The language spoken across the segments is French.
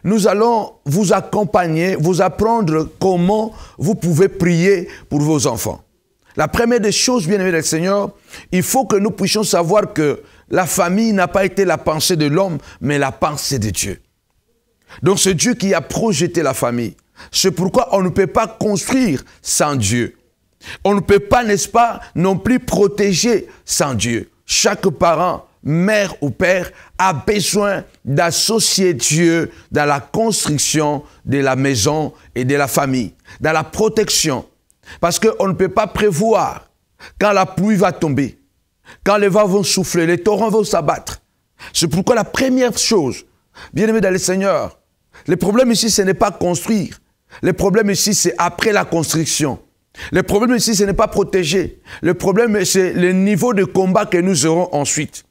nous allons vous accompagner, vous apprendre comment vous pouvez prier pour vos enfants. La première des choses, bien-aimés du Seigneur, il faut que nous puissions savoir que la famille n'a pas été la pensée de l'homme, mais la pensée de Dieu. Donc c'est Dieu qui a projeté la famille. C'est pourquoi on ne peut pas construire sans Dieu. On ne peut pas, n'est-ce pas, non plus protéger sans Dieu. Chaque parent, mère ou père, a besoin d'associer Dieu dans la construction de la maison et de la famille, dans la protection. Parce qu'on ne peut pas prévoir quand la pluie va tomber, quand les vents vont souffler, les torrents vont s'abattre. C'est pourquoi la première chose, bien-aimés dans le Seigneur, le problème ici, ce n'est pas construire. Le problème ici, c'est après la construction. Le problème ici, ce n'est pas protéger. Le problème, c'est le niveau de combat que nous aurons ensuite.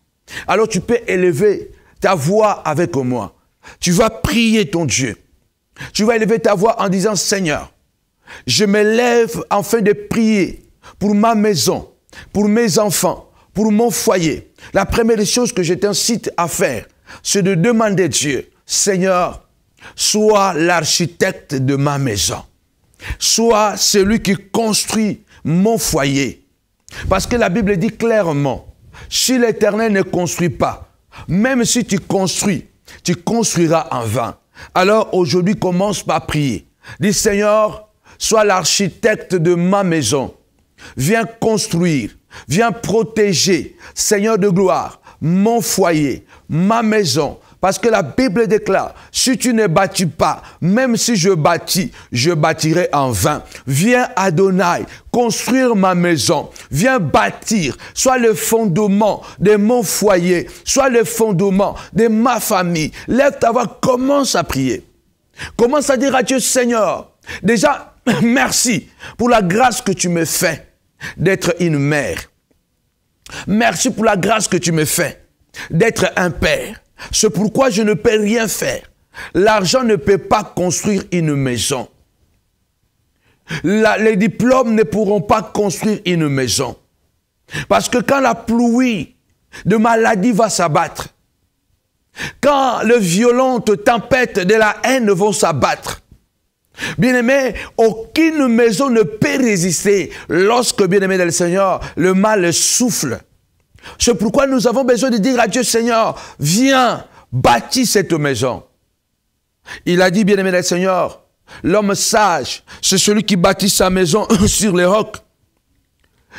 Alors tu peux élever ta voix avec moi. Tu vas prier ton Dieu. Tu vas élever ta voix en disant, Seigneur, je me lève afin de prier pour ma maison, pour mes enfants, pour mon foyer. La première chose que je t'incite à faire, c'est de demander à Dieu, Seigneur, sois l'architecte de ma maison. Sois celui qui construit mon foyer. Parce que la Bible dit clairement, si l'Éternel ne construit pas, même si tu construis, tu construiras en vain. Alors aujourd'hui, commence par prier. Dis, Seigneur, sois l'architecte de ma maison. Viens construire, viens protéger, Seigneur de gloire, mon foyer, ma maison. Parce que la Bible déclare, si tu ne bâtis pas, même si je bâtis, je bâtirai en vain. Viens Adonai, construire ma maison. Viens bâtir, soit le fondement de mon foyer, soit le fondement de ma famille. Lève ta voix, commence à prier. Commence à dire à Dieu, Seigneur, déjà, merci pour la grâce que tu me fais d'être une mère. Merci pour la grâce que tu me fais d'être un père. C'est pourquoi je ne peux rien faire. L'argent ne peut pas construire une maison. Les diplômes ne pourront pas construire une maison. Parce que quand la pluie de maladie va s'abattre, quand les violentes tempêtes de la haine vont s'abattre, bien-aimé, aucune maison ne peut résister lorsque, bien-aimé dans le Seigneur, le mal souffle. C'est pourquoi nous avons besoin de dire à Dieu, Seigneur, viens, bâtis cette maison. Il a dit, bien-aimé dans le Seigneur, l'homme sage, c'est celui qui bâtit sa maison sur les rocs.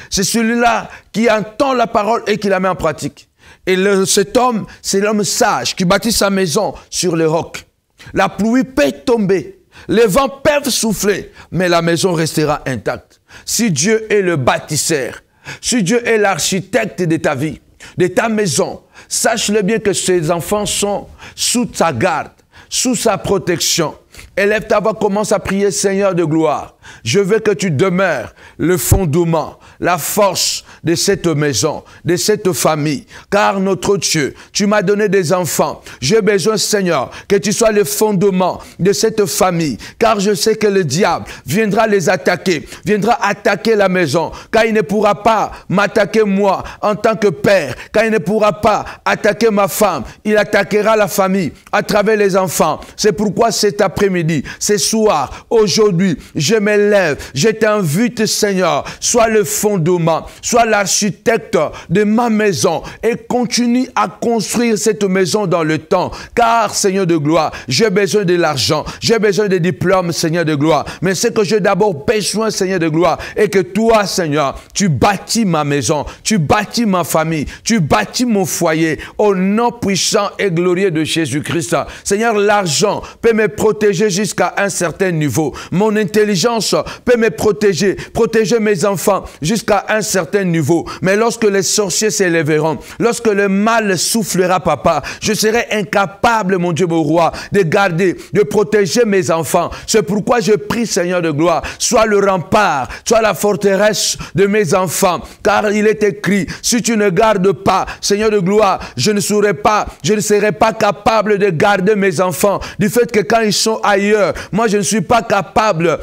C'est celui-là qui entend la parole et qui la met en pratique. Et cet homme, c'est l'homme sage qui bâtit sa maison sur les rocs. La pluie peut tomber, les vents peuvent souffler, mais la maison restera intacte. Si Dieu est le bâtisseur, si Dieu est l'architecte de ta vie, de ta maison, sache-le bien que ces enfants sont sous sa garde, sous sa protection. Élève ta voix, commence à prier, Seigneur de gloire. Je veux que tu demeures le fondement, la force de cette maison, de cette famille. Car notre Dieu, tu m'as donné des enfants. J'ai besoin, Seigneur, que tu sois le fondement de cette famille. Car je sais que le diable viendra les attaquer, viendra attaquer la maison. Car il ne pourra pas m'attaquer moi en tant que père. Car il ne pourra pas attaquer ma femme. Il attaquera la famille à travers les enfants. C'est pourquoi cet après-midi, ce soir, aujourd'hui, je me lève, je t'invite, Seigneur, sois le fondement, sois l'architecte de ma maison et continue à construire cette maison dans le temps. Car, Seigneur de gloire, j'ai besoin de l'argent, j'ai besoin de diplômes, Seigneur de gloire. Mais ce que j'ai d'abord besoin, Seigneur de gloire, est que toi, Seigneur, tu bâtis ma maison, tu bâtis ma famille, tu bâtis mon foyer au nom puissant et glorieux de Jésus-Christ. Seigneur, l'argent peut me protéger jusqu'à un certain niveau. Mon intelligence peut me protéger, protéger mes enfants jusqu'à un certain niveau. Mais lorsque les sorciers s'élèveront, lorsque le mal soufflera, papa, je serai incapable, mon Dieu, mon roi, de garder, de protéger mes enfants. C'est pourquoi je prie, Seigneur de gloire, sois le rempart, sois la forteresse de mes enfants. Car il est écrit, si tu ne gardes pas, Seigneur de gloire, je ne serai pas capable de garder mes enfants. Du fait que quand ils sont ailleurs, moi je ne suis pas capable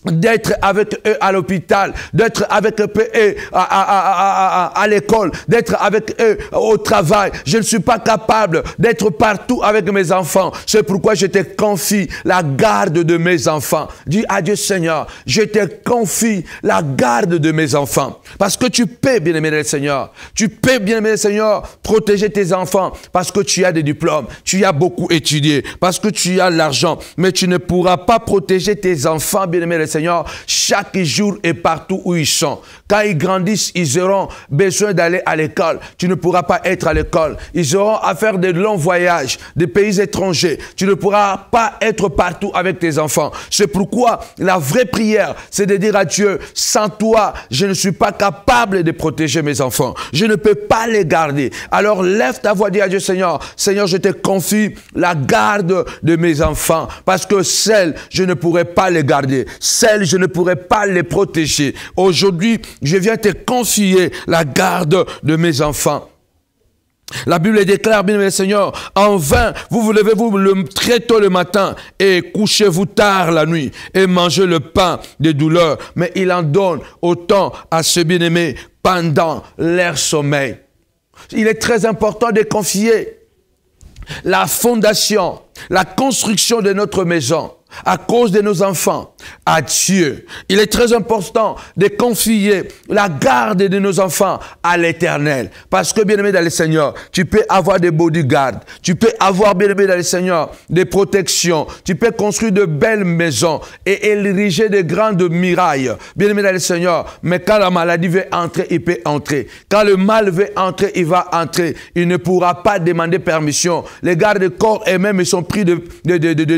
d'être avec eux à l'hôpital, d'être avec eux à l'école, d'être avec eux au travail. Je ne suis pas capable d'être partout avec mes enfants. C'est pourquoi je te confie la garde de mes enfants. Dis à Dieu, Seigneur, je te confie la garde de mes enfants. Parce que tu peux, bien-aimé le Seigneur, tu peux, bien-aimé le Seigneur, protéger tes enfants parce que tu as des diplômes, tu as beaucoup étudié, parce que tu as l'argent, mais tu ne pourras pas protéger tes enfants, bien-aimé le Seigneur, chaque jour et partout où ils sont. Quand ils grandissent, ils auront besoin d'aller à l'école. Tu ne pourras pas être à l'école. Ils auront à faire de longs voyages, des pays étrangers. Tu ne pourras pas être partout avec tes enfants. C'est pourquoi la vraie prière, c'est de dire à Dieu, sans toi, je ne suis pas capable de protéger mes enfants. Je ne peux pas les garder. Alors lève ta voix, dis à Dieu, Seigneur, Seigneur, je te confie la garde de mes enfants. Parce que celles, je ne pourrai pas les garder. Celles, je ne pourrai pas les protéger. Aujourd'hui, je viens te confier la garde de mes enfants. La Bible déclare, bien aimé Seigneur, en vain, vous vous levez-vous très tôt le matin et couchez-vous tard la nuit et mangez le pain des douleurs. Mais il en donne autant à ce bien-aimé pendant leur sommeil. Il est très important de confier la fondation, la construction de notre maison à cause de nos enfants à Dieu. Il est très important de confier la garde de nos enfants à l'Éternel. Parce que, bien-aimé dans le Seigneur, tu peux avoir des bodyguards, tu peux avoir, bien-aimé dans le Seigneur, des protections, tu peux construire de belles maisons et ériger de grandes murailles, bien-aimé dans le Seigneur. Mais quand la maladie veut entrer, il peut entrer. Quand le mal veut entrer, il va entrer. Il ne pourra pas demander permission. Les gardes-corps eux-mêmes sont pris de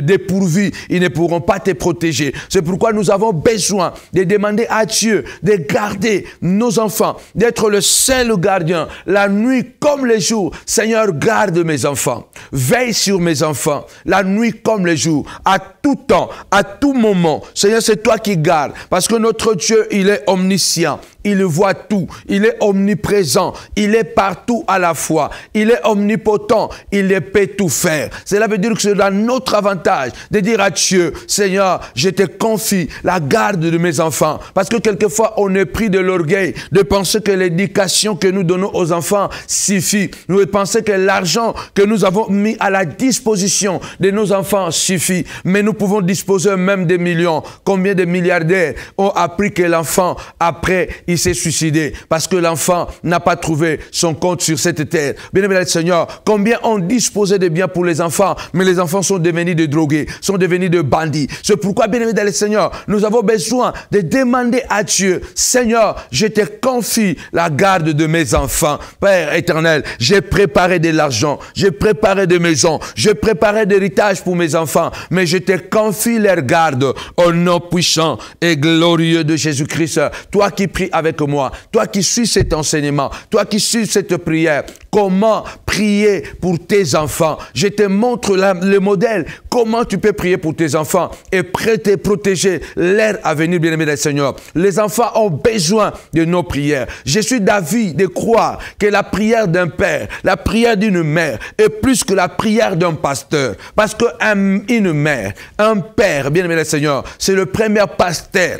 dépourvu. Ils ne pourront pas te protéger. C'est pourquoi nous avons besoin de demander à Dieu de garder nos enfants, d'être le seul gardien, la nuit comme le jour. Seigneur, garde mes enfants. Veille sur mes enfants, la nuit comme le jour, à tout temps, à tout moment. Seigneur, c'est toi qui gardes, parce que notre Dieu, il est omniscient. Il voit tout. Il est omniprésent. Il est partout à la fois. Il est omnipotent. Il peut tout faire. Cela veut dire que c'est dans notre avantage de dire à Dieu, Seigneur, je te confie la garde de mes enfants. Parce que quelquefois, on est pris de l'orgueil de penser que l'éducation que nous donnons aux enfants suffit. Nous pensons que l'argent que nous avons mis à la disposition de nos enfants suffit. Mais nous pouvons disposer même des millions. Combien de milliardaires ont appris que l'enfant, après, il s'est suicidé parce que l'enfant n'a pas trouvé son compte sur cette terre. Bien-aimé le Seigneur, combien ont disposé de biens pour les enfants, mais les enfants sont devenus des drogués, sont devenus de bandits. C'est pourquoi, bien-aimé le Seigneur, nous avons besoin de demander à Dieu, Seigneur, je te confie la garde de mes enfants. Père éternel, j'ai préparé de l'argent, j'ai préparé des maisons, j'ai préparé d'héritage pour mes enfants, mais je te confie leur garde au nom puissant et glorieux de Jésus-Christ. Toi qui pries avec moi, toi qui suis cet enseignement, toi qui suis cette prière, comment prier pour tes enfants. Je te montre le modèle, comment tu peux prier pour tes enfants et te protéger leur avenir, bien-aimé du Seigneur. Les enfants ont besoin de nos prières. Je suis d'avis de croire que la prière d'un père, la prière d'une mère est plus que la prière d'un pasteur. Parce qu'une mère, un père, bien-aimé du Seigneur, c'est le premier pasteur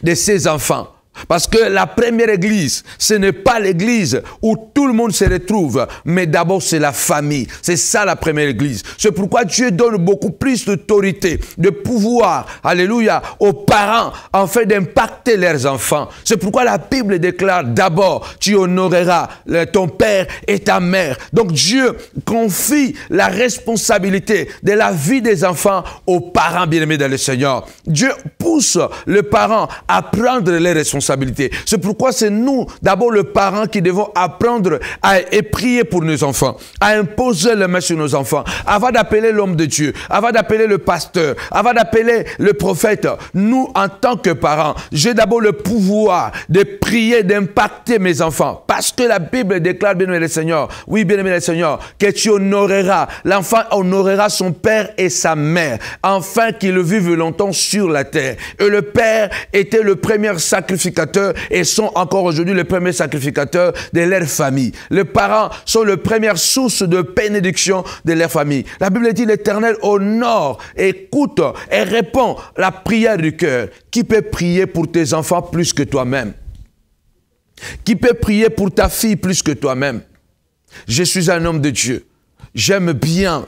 de ses enfants. Parce que la première église, ce n'est pas l'église où tout le monde se retrouve, mais d'abord c'est la famille. C'est ça la première église. C'est pourquoi Dieu donne beaucoup plus d'autorité, de pouvoir, alléluia, aux parents, afin d'impacter leurs enfants. C'est pourquoi la Bible déclare d'abord, tu honoreras ton père et ta mère. Donc Dieu confie la responsabilité de la vie des enfants aux parents bien-aimés dans le Seigneur. Dieu pousse le parent à prendre les responsabilités. C'est pourquoi c'est nous, d'abord le parent, qui devons apprendre à prier pour nos enfants, à imposer les mains sur nos enfants, avant d'appeler l'homme de Dieu, avant d'appeler le pasteur, avant d'appeler le prophète. Nous, en tant que parents, j'ai d'abord le pouvoir de prier, d'impacter mes enfants. Parce que la Bible déclare, bien-aimé le Seigneur, oui, bien-aimé le Seigneur, que tu honoreras, l'enfant honorera son père et sa mère, afin qu'ils vivent longtemps sur la terre. Et le père était le premier sacrificateur sacrificateurs et sont encore aujourd'hui les premiers sacrificateurs de leur famille. Les parents sont les premières sources de bénédiction de leur famille. La Bible dit l'Éternel honore, écoute et répond à la prière du cœur. Qui peut prier pour tes enfants plus que toi-même? Qui peut prier pour ta fille plus que toi-même? Je suis un homme de Dieu. J'aime bien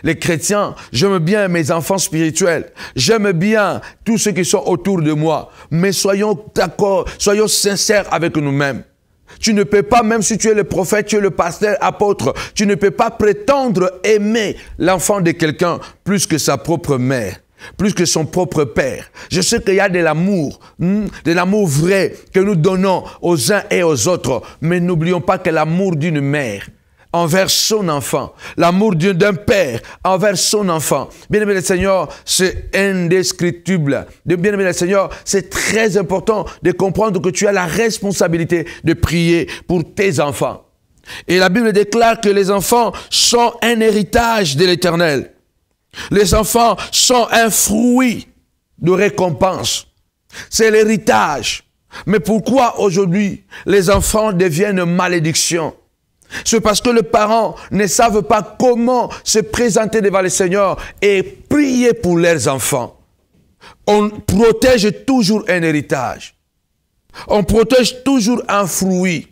les chrétiens, j'aime bien mes enfants spirituels, j'aime bien tous ceux qui sont autour de moi. Mais soyons d'accord, soyons sincères avec nous-mêmes. Tu ne peux pas, même si tu es le prophète, tu es le pasteur, apôtre, tu ne peux pas prétendre aimer l'enfant de quelqu'un plus que sa propre mère, plus que son propre père. Je sais qu'il y a de l'amour vrai que nous donnons aux uns et aux autres, mais n'oublions pas que l'amour d'une mère envers son enfant, l'amour d'un père envers son enfant. Bien-aimé le Seigneur, c'est indescriptible. Bien-aimé le Seigneur, c'est très important de comprendre que tu as la responsabilité de prier pour tes enfants. Et la Bible déclare que les enfants sont un héritage de l'Éternel. Les enfants sont un fruit de récompense. C'est l'héritage. Mais pourquoi aujourd'hui les enfants deviennent malédiction? C'est parce que les parents ne savent pas comment se présenter devant le Seigneur et prier pour leurs enfants. On protège toujours un héritage. On protège toujours un fruit.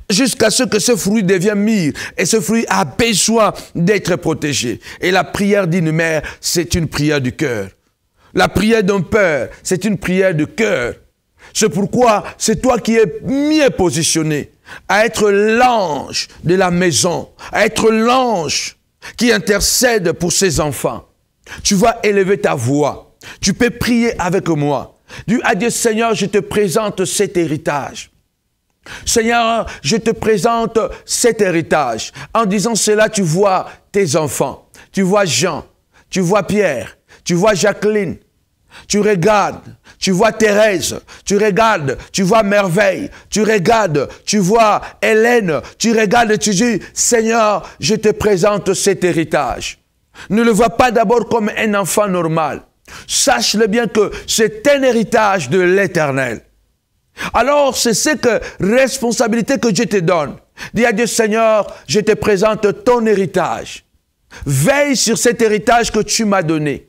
Jusqu'à ce que ce fruit devienne mûr. Et ce fruit a besoin d'être protégé. Et la prière d'une mère, c'est une prière du cœur. La prière d'un père, c'est une prière du cœur. C'est pourquoi c'est toi qui es mieux positionné à être l'ange de la maison, à être l'ange qui intercède pour ses enfants. Tu vas élever ta voix. Tu peux prier avec moi. Dis à Dieu, Seigneur, je te présente cet héritage. Seigneur, je te présente cet héritage. En disant cela, tu vois tes enfants. Tu vois Jean, tu vois Pierre, tu vois Jacqueline. Tu regardes, tu vois Thérèse, tu regardes, tu vois Merveille, tu regardes, tu vois Hélène, tu regardes, tu dis, Seigneur, je te présente cet héritage. Ne le vois pas d'abord comme un enfant normal. Sache-le bien que c'est un héritage de l'Éternel. Alors, c'est cette responsabilité que Dieu te donne. Dis à Dieu, Seigneur, je te présente ton héritage. Veille sur cet héritage que tu m'as donné.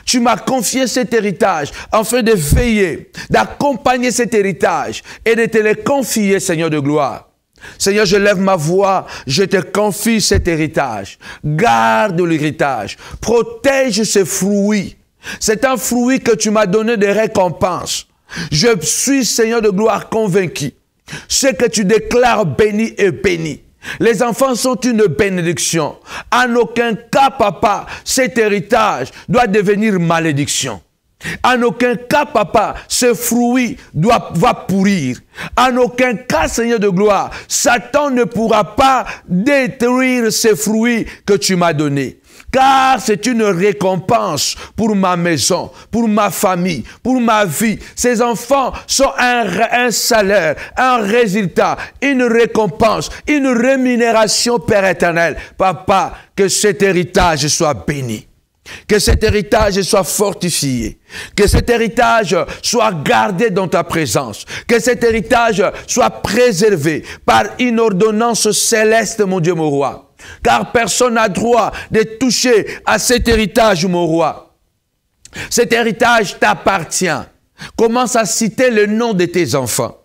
Tu m'as confié cet héritage afin de veiller, d'accompagner cet héritage et de te le confier, Seigneur de gloire. Seigneur, je lève ma voix, je te confie cet héritage. Garde l'héritage, protège ce fruit. C'est un fruit que tu m'as donné de récompense. Je suis, Seigneur de gloire, convaincu. Ce que tu déclares béni est béni. Les enfants sont une bénédiction. En aucun cas, papa, cet héritage doit devenir malédiction. En aucun cas, papa, ce fruit va pourrir. En aucun cas, Seigneur de gloire, Satan ne pourra pas détruire ces fruits que tu m'as donnés. Car c'est une récompense pour ma maison, pour ma famille, pour ma vie. Ces enfants sont un salaire, un résultat, une récompense, une rémunération, Père éternel. Papa, que cet héritage soit béni. Que cet héritage soit fortifié. Que cet héritage soit gardé dans ta présence. Que cet héritage soit préservé par une ordonnance céleste, mon Dieu, mon roi. Car personne n'a droit de toucher à cet héritage, mon roi. Cet héritage t'appartient. Commence à citer le nom de tes enfants.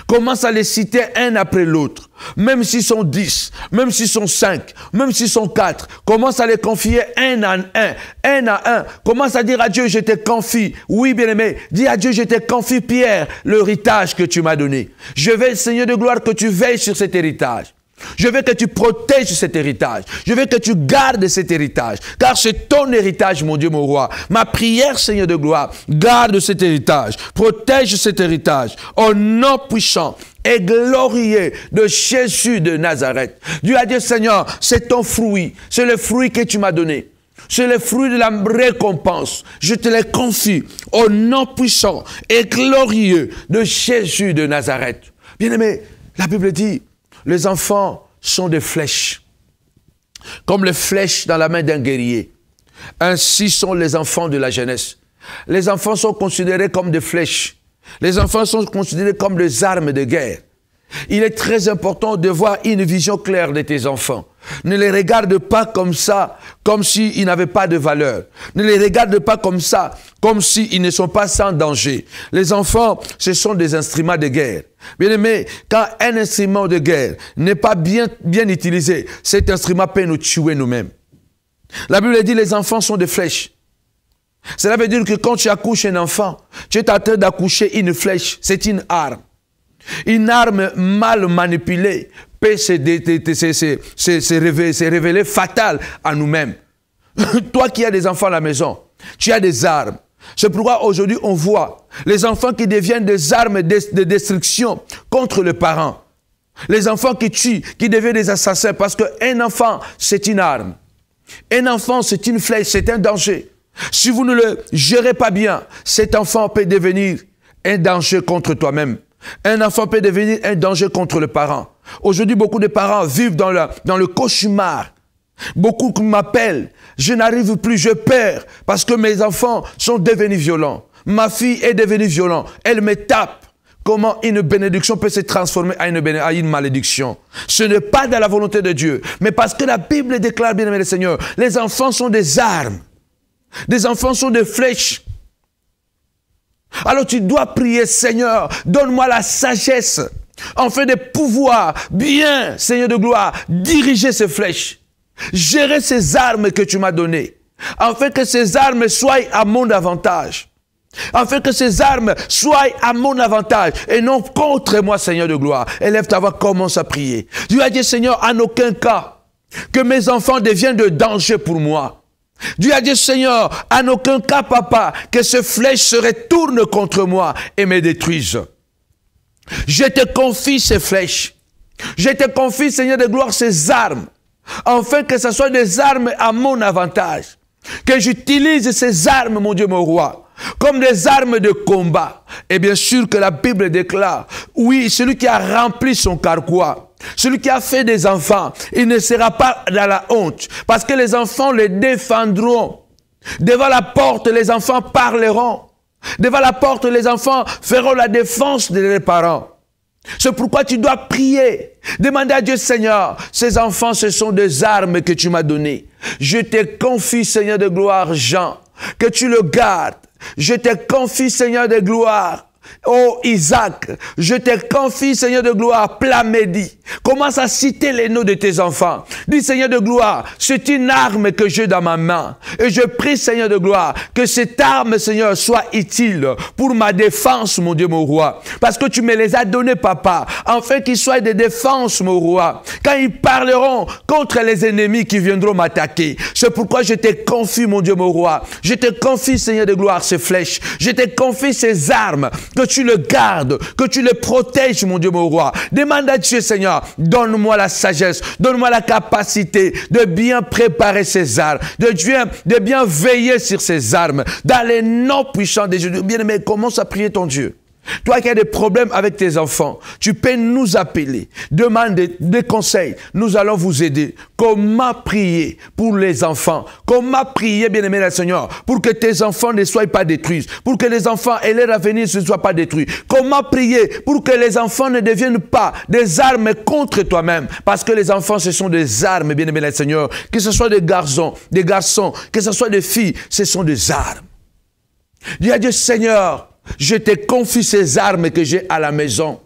Commence à les citer un après l'autre. Même s'ils sont 10, même s'ils sont 5, même s'ils sont 4. Commence à les confier un à un. Commence à dire à Dieu, je te confie. Oui, bien-aimé, dis à Dieu, je te confie, Pierre, l'héritage que tu m'as donné. Je veux, Seigneur de gloire, que tu veilles sur cet héritage. Je veux que tu protèges cet héritage. Je veux que tu gardes cet héritage. Car c'est ton héritage, mon Dieu, mon roi. Ma prière, Seigneur de gloire, garde cet héritage. Protège cet héritage. Au nom puissant et glorieux de Jésus de Nazareth. Dieu a dit, Seigneur, c'est ton fruit. C'est le fruit que tu m'as donné. C'est le fruit de la récompense. Je te le confie au nom puissant et glorieux de Jésus de Nazareth. Bien-aimé, la Bible dit, les enfants sont des flèches, comme les flèches dans la main d'un guerrier. Ainsi sont les enfants de la jeunesse. Les enfants sont considérés comme des flèches. Les enfants sont considérés comme des armes de guerre. Il est très important de voir une vision claire de tes enfants. Ne les regarde pas comme ça, comme s'ils n'avaient pas de valeur. Ne les regarde pas comme ça, comme s'ils ne sont pas sans danger. Les enfants, ce sont des instruments de guerre. Bien aimé, quand un instrument de guerre n'est pas bien utilisé, cet instrument peut nous tuer nous-mêmes. La Bible dit que les enfants sont des flèches. Cela veut dire que quand tu accouches un enfant, tu es en train d'accoucher une flèche. C'est une arme. Une arme mal manipulée peut se révéler fatale à nous-mêmes. Toi qui as des enfants à la maison, tu as des armes. C'est pourquoi aujourd'hui on voit les enfants qui deviennent des armes de destruction contre les parents. Les enfants qui tuent, qui deviennent des assassins parce qu'un enfant c'est une arme. Un enfant c'est une flèche, c'est un danger. Si vous ne le gérez pas bien, cet enfant peut devenir un danger contre toi-même. Un enfant peut devenir un danger contre le parent. Aujourd'hui, beaucoup de parents vivent dans le cauchemar. Beaucoup m'appellent, je n'arrive plus, je perds parce que mes enfants sont devenus violents. Ma fille est devenue violente, elle me tape. Comment une bénédiction peut se transformer à une malédiction? Ce n'est pas dans la volonté de Dieu, mais parce que la Bible déclare, bien aimé le Seigneur, les enfants sont des armes. Des enfants sont des flèches. Alors tu dois prier, Seigneur, donne-moi la sagesse, afin de pouvoir bien, Seigneur de gloire, diriger ces flèches, gérer ces armes que tu m'as données, afin que ces armes soient à mon avantage, afin que ces armes soient à mon avantage, et non contre moi, Seigneur de gloire. Élève ta voix, commence à prier. Dieu a dit, Seigneur, en aucun cas, que mes enfants deviennent de danger pour moi. Dieu a dit, Seigneur, en aucun cas, papa, que ces flèches se retournent contre moi et me détruisent. Je te confie ces flèches. Je te confie, Seigneur de gloire, ces armes, afin que ce soit des armes à mon avantage. Que j'utilise ces armes, mon Dieu, mon roi, comme des armes de combat. Et bien sûr que la Bible déclare, oui, celui qui a rempli son carquois, celui qui a fait des enfants, il ne sera pas dans la honte. Parce que les enfants les défendront. Devant la porte, les enfants parleront. Devant la porte, les enfants feront la défense de leurs parents. C'est pourquoi tu dois prier. Demander à Dieu, Seigneur, ces enfants, ce sont des armes que tu m'as données. Je te confie, Seigneur de gloire, Jean, que tu le gardes. Je te confie, Seigneur de gloire, oh Isaac, je te confie, Seigneur de gloire, Plamédie. Commence à citer les noms de tes enfants. Dis, Seigneur de gloire, c'est une arme que j'ai dans ma main. Et je prie, Seigneur de gloire, que cette arme, Seigneur, soit utile pour ma défense, mon Dieu, mon roi. Parce que tu me les as donnés, papa, afin qu'ils soient des défenses, mon roi. Quand ils parleront contre les ennemis qui viendront m'attaquer. C'est pourquoi je te confie, mon Dieu, mon roi. Je te confie, Seigneur de gloire, ces flèches. Je te confie ces armes. Que tu le gardes, que tu le protèges, mon Dieu, mon roi. Demande à Dieu, Seigneur, donne-moi la sagesse, donne-moi la capacité de bien préparer ces armes, de bien veiller sur ces armes, dans les noms puissants de Jésus. Bien-aimé, commence à prier ton Dieu. Toi qui as des problèmes avec tes enfants, tu peux nous appeler, demander des conseils. Nous allons vous aider. Comment prier pour les enfants? Comment prier, bien-aimé le Seigneur, pour que tes enfants ne soient pas détruits, pour que les enfants et leur avenir ne soient pas détruits? Comment prier pour que les enfants ne deviennent pas des armes contre toi-même? Parce que les enfants, ce sont des armes, bien-aimé le Seigneur. Que ce soit des garçons, que ce soit des filles, ce sont des armes. Dis à Dieu, Seigneur, je te confie ces armes que j'ai à la maison.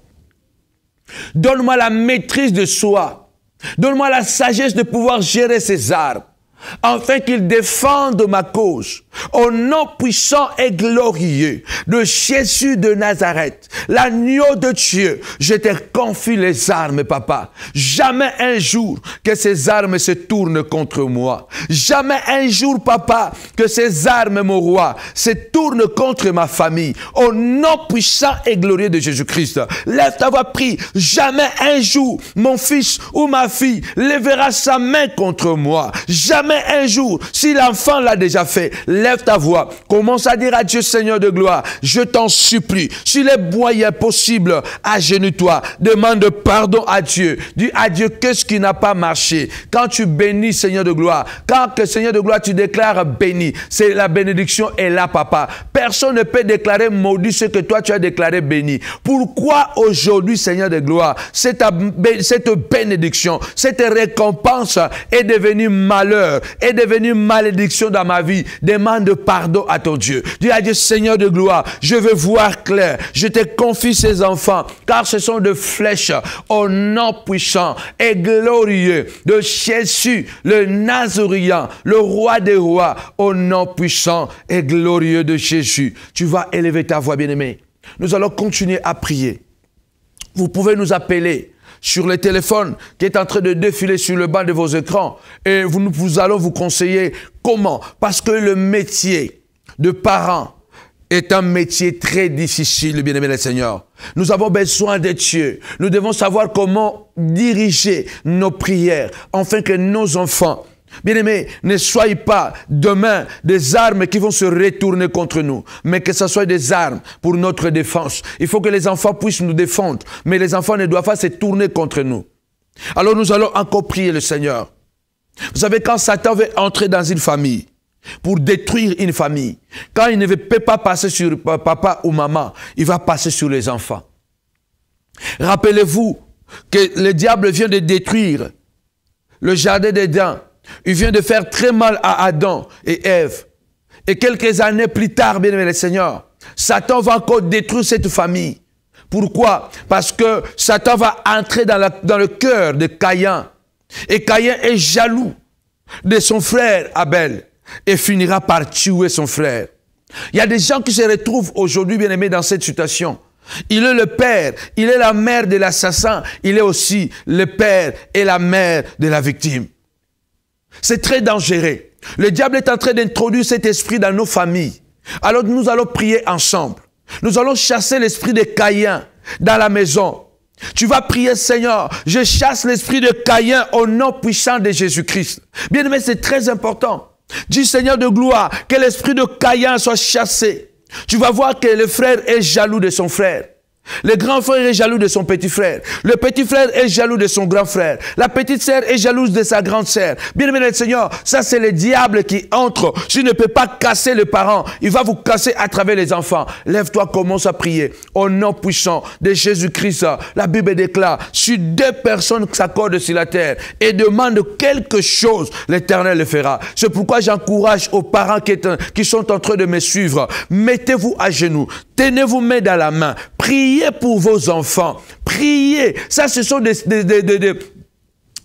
Donne-moi la maîtrise de soi. Donne-moi la sagesse de pouvoir gérer ces armes, afin qu'ils défendent ma cause. Au nom puissant et glorieux de Jésus de Nazareth, l'agneau de Dieu, je te confie les armes, papa. Jamais un jour que ces armes se tournent contre moi. Jamais un jour, papa, que ces armes, mon roi, se tournent contre ma famille. Au nom puissant et glorieux de Jésus-Christ, lève ta voix, prie. Jamais un jour, mon fils ou ma fille lèvera sa main contre moi. Jamais Jamais un jour, si l'enfant l'a déjà fait, lève ta voix, commence à dire à Dieu, Seigneur de gloire, je t'en supplie, s'il est moyen possible, agenouille-toi, demande pardon à Dieu, dis à Dieu qu'est-ce qui n'a pas marché. Quand tu bénis, Seigneur de gloire, quand que Seigneur de gloire, tu déclares béni, c'est la bénédiction est là, papa. Personne ne peut déclarer maudit ce que toi tu as déclaré béni. Pourquoi aujourd'hui, Seigneur de gloire, cette bénédiction, cette récompense est devenue malheur, est devenue malédiction dans ma vie? Demande pardon à ton Dieu. Dis à Dieu, Seigneur de gloire, je veux voir clair. Je te confie ces enfants, car ce sont de flèches au nom puissant et glorieux de Jésus, le Nazaréen, le roi des rois, au nom puissant et glorieux de Jésus. Tu vas élever ta voix, bien-aimé. Nous allons continuer à prier. Vous pouvez nous appeler sur le téléphone qui est en train de défiler sur le bas de vos écrans et nous allons vous conseiller comment. Parce que le métier de parent est un métier très difficile, bien-aimé le Seigneur. Nous avons besoin de Dieu. Nous devons savoir comment diriger nos prières afin que nos enfants, bien-aimés, ne soient pas demain des armes qui vont se retourner contre nous, mais que ce soit des armes pour notre défense. Il faut que les enfants puissent nous défendre, mais les enfants ne doivent pas se tourner contre nous. Alors nous allons encore prier le Seigneur. Vous savez, quand Satan veut entrer dans une famille, pour détruire une famille, quand il ne peut pas passer sur papa ou maman, il va passer sur les enfants. Rappelez-vous que le diable vient de détruire le jardin d'Éden. Il vient de faire très mal à Adam et Ève. Et quelques années plus tard, bien aimé le Seigneur, Satan va encore détruire cette famille. Pourquoi? Parce que Satan va entrer dans le cœur de Caïn. Et Caïn est jaloux de son frère Abel et finira par tuer son frère. Il y a des gens qui se retrouvent aujourd'hui, bien aimés, dans cette situation. Il est le père, il est la mère de l'assassin, il est aussi le père et la mère de la victime. C'est très dangereux. Le diable est en train d'introduire cet esprit dans nos familles. Alors nous allons prier ensemble. Nous allons chasser l'esprit de Caïn dans la maison. Tu vas prier, Seigneur, je chasse l'esprit de Caïn au nom puissant de Jésus-Christ. Bien aimé, c'est très important. Dis, Seigneur de gloire, que l'esprit de Caïn soit chassé. Tu vas voir que le frère est jaloux de son frère. Le grand frère est jaloux de son petit frère. Le petit frère est jaloux de son grand frère. La petite sœur est jalouse de sa grande sœur. Bien aimé le Seigneur, ça c'est le diable qui entre. Tu ne peux pas casser les parents. Il va vous casser à travers les enfants. Lève-toi, commence à prier. Au nom puissant de Jésus-Christ, la Bible déclare, si deux personnes s'accordent sur la terre et demandent quelque chose, l'Éternel le fera. C'est pourquoi j'encourage aux parents qui sont en train de me suivre. Mettez-vous à genoux. Tenez-vous main dans la main. Priez pour vos enfants. Priez. Ça, ce sont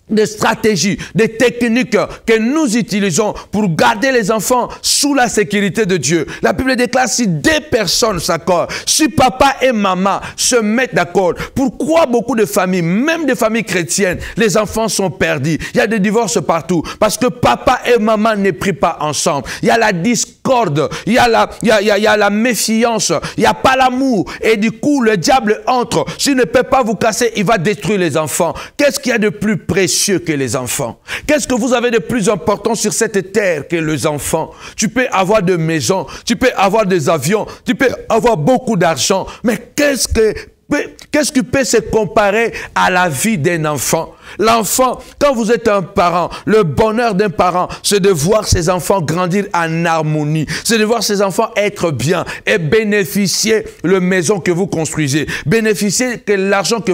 des stratégies, des techniques que nous utilisons pour garder les enfants sous la sécurité de Dieu. La Bible déclare, si deux personnes s'accordent, si papa et maman se mettent d'accord, pourquoi beaucoup de familles, même des familles chrétiennes, les enfants sont perdus? Il y a des divorces partout, parce que papa et maman ne prient pas ensemble. Il y a la discorde, il y a la méfiance, il n'y a pas l'amour, et du coup, le diable entre. S'il ne peut pas vous casser, il va détruire les enfants. Qu'est-ce qu'il y a de plus précieux que les enfants? Qu'est-ce que vous avez de plus important sur cette terre que les enfants? Tu peux avoir des maisons, tu peux avoir des avions, tu peux avoir beaucoup d'argent, mais qu'est-ce qui peut se comparer à la vie d'un enfant? L'enfant, quand vous êtes un parent, le bonheur d'un parent, c'est de voir ses enfants grandir en harmonie. C'est de voir ses enfants être bien et bénéficier de la maison que vous construisez. Bénéficier de l'argent que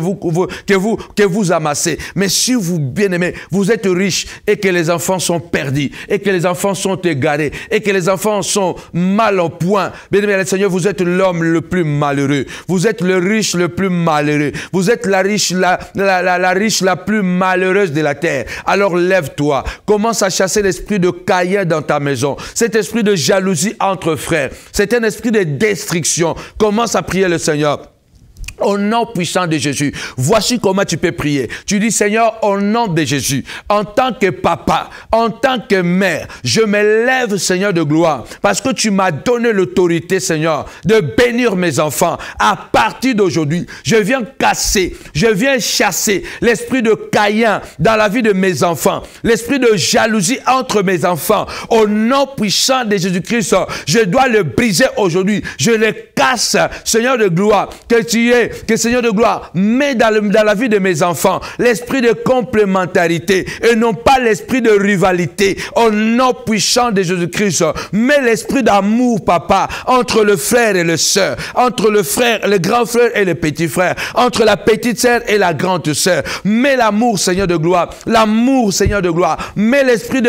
vous amassez. Mais si vous, bien-aimés, vous êtes riche et que les enfants sont perdus, et que les enfants sont égarés, et que les enfants sont mal au point, bien-aimé le Seigneur, vous êtes l'homme le plus malheureux. Vous êtes le riche le plus malheureux. Vous êtes la riche la plus malheureuse de la terre. Alors lève-toi, commence à chasser l'esprit de Caïn dans ta maison, cet esprit de jalousie entre frères, c'est un esprit de destruction. Commence à prier le Seigneur. Au nom puissant de Jésus, voici comment tu peux prier. Tu dis, Seigneur, au nom de Jésus, en tant que papa, en tant que mère, je me lève, Seigneur de gloire, parce que tu m'as donné l'autorité, Seigneur, de bénir mes enfants. À partir d'aujourd'hui, je viens casser, je viens chasser l'esprit de Caïn dans la vie de mes enfants, l'esprit de jalousie entre mes enfants. Au nom puissant de Jésus-Christ, je dois le briser aujourd'hui. Je le casse, Seigneur de gloire, que Seigneur de gloire, mets dans la vie de mes enfants l'esprit de complémentarité et non pas l'esprit de rivalité. Au nom puissant de Jésus-Christ, mets l'esprit d'amour, papa, entre le frère et le sœur, entre le frère, le grand frère et le petit frère, entre la petite sœur et la grande sœur. Mets l'amour, Seigneur de gloire, l'amour, Seigneur de gloire. Mets l'esprit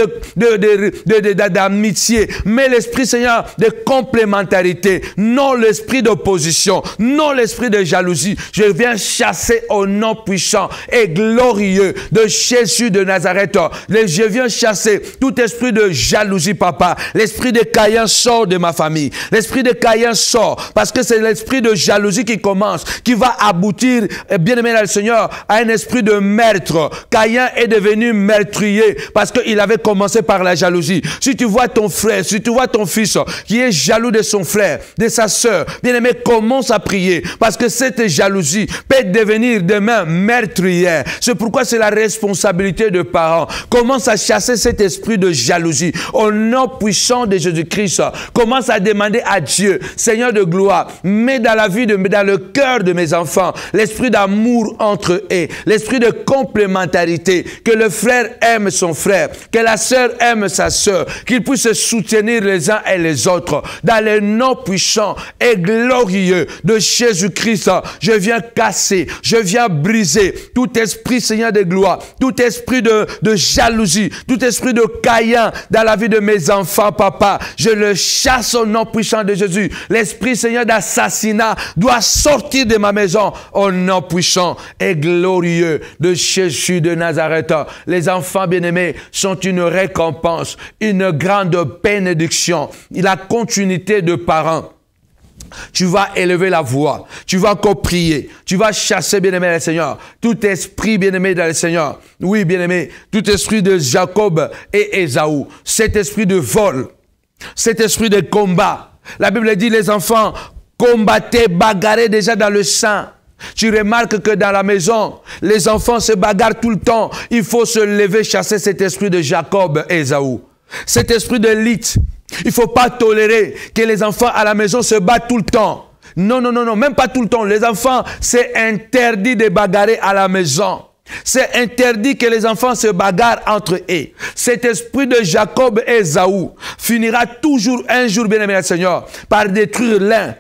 d'amitié, mets l'esprit, Seigneur, de complémentarité, non l'esprit d'opposition, non l'esprit de jalousie. Je viens chasser au nom puissant et glorieux de Jésus de Nazareth. Je viens chasser tout esprit de jalousie, papa. L'esprit de Caïn sort de ma famille. L'esprit de Caïn sort parce que c'est l'esprit de jalousie qui commence, qui va aboutir, bien aimé dans le Seigneur, à un esprit de meurtre. Caïn est devenu meurtrier parce qu'il avait commencé par la jalousie. Si tu vois ton frère, si tu vois ton fils qui est jaloux de son frère, de sa soeur, bien aimé, commence à prier parce que cette jalousie peut devenir demain meurtrière. C'est pourquoi c'est la responsabilité de parents. Commence à chasser cet esprit de jalousie. Au nom puissant de Jésus-Christ, commence à demander à Dieu, Seigneur de gloire, mets dans la vie, dans le cœur de mes enfants, l'esprit d'amour entre eux, l'esprit de complémentarité, que le frère aime son frère, que la sœur aime sa sœur, qu'ils puissent se soutenir les uns et les autres. Dans le nom puissant et glorieux de Jésus-Christ, je viens casser, je viens briser tout esprit, Seigneur de gloire, tout esprit de jalousie, tout esprit de Caïn dans la vie de mes enfants, papa. Je le chasse au nom puissant de Jésus. L'esprit, Seigneur, d'assassinat doit sortir de ma maison au nom puissant et glorieux de Jésus de Nazareth. Les enfants bien-aimés sont une récompense, une grande bénédiction, la continuité de parents. Tu vas élever la voix, tu vas encore prier, tu vas chasser, bien-aimé, le Seigneur, tout esprit, bien-aimé, dans le Seigneur. Oui, bien-aimé, tout esprit de Jacob et Ésaü, cet esprit de vol, cet esprit de combat. La Bible dit, les enfants combattaient, bagarraient déjà dans le sang. Tu remarques que dans la maison, les enfants se bagarrent tout le temps. Il faut se lever, chasser cet esprit de Jacob et Ésaü, cet esprit de Lith. Il ne faut pas tolérer que les enfants à la maison se battent tout le temps. Non, non, non, non, même pas tout le temps. Les enfants, c'est interdit de bagarrer à la maison. C'est interdit que les enfants se bagarrent entre eux. Cet esprit de Jacob et Ésaü finira toujours un jour, bien-aimé Seigneur, par détruire l'un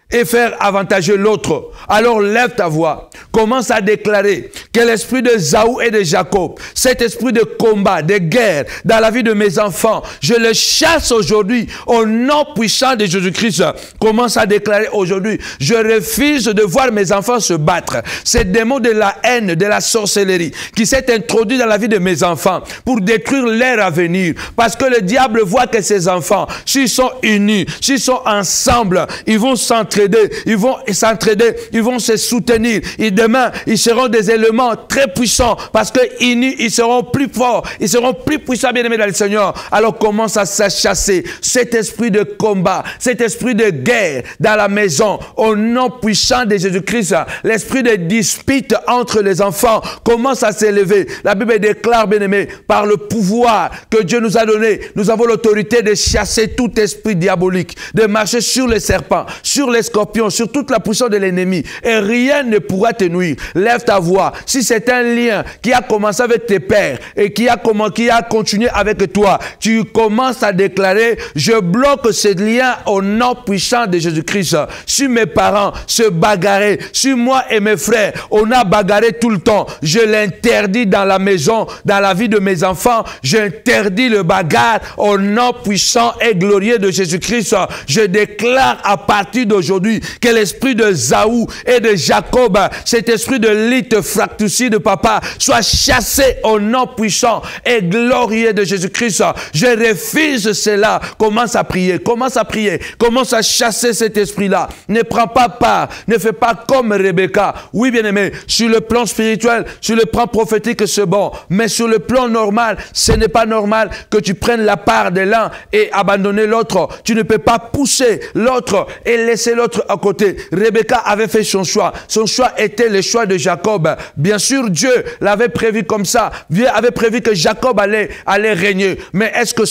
et faire avantager l'autre. Alors lève ta voix, commence à déclarer que l'esprit de Ésaü et de Jacob, cet esprit de combat, de guerre dans la vie de mes enfants, je le chasse aujourd'hui au nom puissant de Jésus-Christ. Commence à déclarer aujourd'hui, je refuse de voir mes enfants se battre. Ces démons de la haine, de la sorcellerie qui s'est introduit dans la vie de mes enfants pour détruire leur avenir. Parce que le diable voit que ces enfants, s'ils sont unis, s'ils sont ensemble, ils vont s'entraider, ils vont s'entraider, ils vont se soutenir. Et demain, ils seront des éléments très puissants parce que unis, ils seront plus forts, ils seront plus puissants, bien-aimés dans le Seigneur. Alors commence à chasser cet esprit de combat, cet esprit de guerre dans la maison au nom puissant de Jésus-Christ. L'esprit de dispute entre les enfants commence à s'élever. La Bible déclare, bien-aimés, par le pouvoir que Dieu nous a donné, nous avons l'autorité de chasser tout esprit diabolique, de marcher sur les serpents, sur les scorpions, sur toute la puissance de l'ennemi, et rien ne pourra te nuire. Lève ta voix. Si c'est un lien qui a commencé avec tes pères et qui a continué avec toi, tu commences à déclarer, je bloque ce lien au nom puissant de Jésus-Christ. Si mes parents se bagarraient, si moi et mes frères, on a bagarré tout le temps, je l'interdis dans la maison, dans la vie de mes enfants, j'interdis le bagarre au nom puissant et glorieux de Jésus-Christ. Je déclare à partir d'aujourd'hui aujourd'hui que l'esprit de Saül et de Jacob, cet esprit de lite fracticide, papa, soit chassé au nom puissant et glorieux de Jésus-Christ. Je refuse cela. Commence à prier, commence à prier, commence à chasser cet esprit-là. Ne prends pas part, ne fais pas comme Rebecca. Oui, bien-aimé, sur le plan spirituel, sur le plan prophétique, c'est bon, mais sur le plan normal, ce n'est pas normal que tu prennes la part de l'un et abandonner l'autre. Tu ne peux pas pousser l'autre et laisser l'autre à côté. Rebecca avait fait son choix. Son choix était le choix de Jacob. Bien sûr, Dieu l'avait prévu comme ça. Dieu avait prévu que Jacob allait régner. Mais est-ce que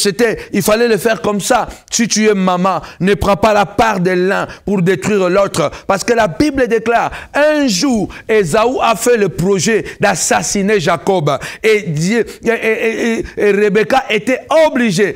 il fallait le faire comme ça? Si tu es maman, ne prends pas la part de l'un pour détruire l'autre. Parce que la Bible déclare, un jour, Ésaü a fait le projet d'assassiner Jacob. Et Rebecca était obligée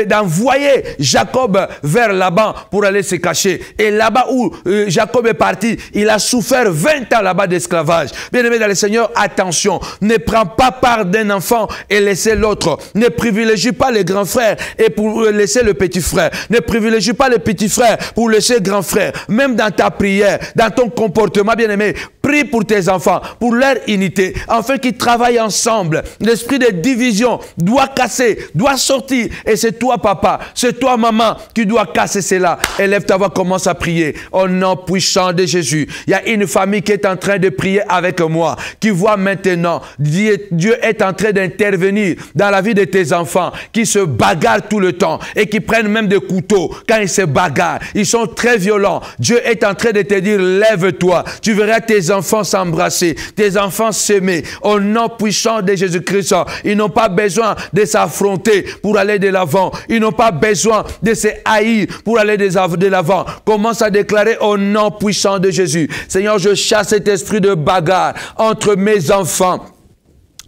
d'envoyer Jacob vers Laban pour aller se cacher. Et là-bas où Jacob est parti, il a souffert 20 ans là-bas d'esclavage. Bien-aimé dans le Seigneur, attention, ne prends pas part d'un enfant et laissez l'autre. Ne privilégie pas les grands frères et pour laisser le petit frère. Ne privilégie pas le petit frère pour laisser le grand frère. Même dans ta prière, dans ton comportement, bien-aimé, prie pour tes enfants, pour leur unité, afin qu'ils travaillent ensemble. L'esprit de division doit casser, doit sortir. Et c'est toi, papa, c'est toi, maman, qui dois casser cela. Élève ta voix, commence à prier. Au nom puissant de Jésus. Il y a une famille qui est en train de prier avec moi, qui voit maintenant, Dieu est en train d'intervenir dans la vie de tes enfants, qui se bagarrent tout le temps et qui prennent même des couteaux quand ils se bagarrent. Ils sont très violents. Dieu est en train de te dire, lève-toi. Tu verras tes enfants s'embrasser, tes enfants s'aimer. Au nom puissant de Jésus-Christ, ils n'ont pas besoin de s'affronter pour aller de l'avant. Ils n'ont pas besoin de se haïr pour aller de l'avant. Commence à déclarer au nom puissant de Jésus. Seigneur, je chasse cet esprit de bagarre entre mes enfants.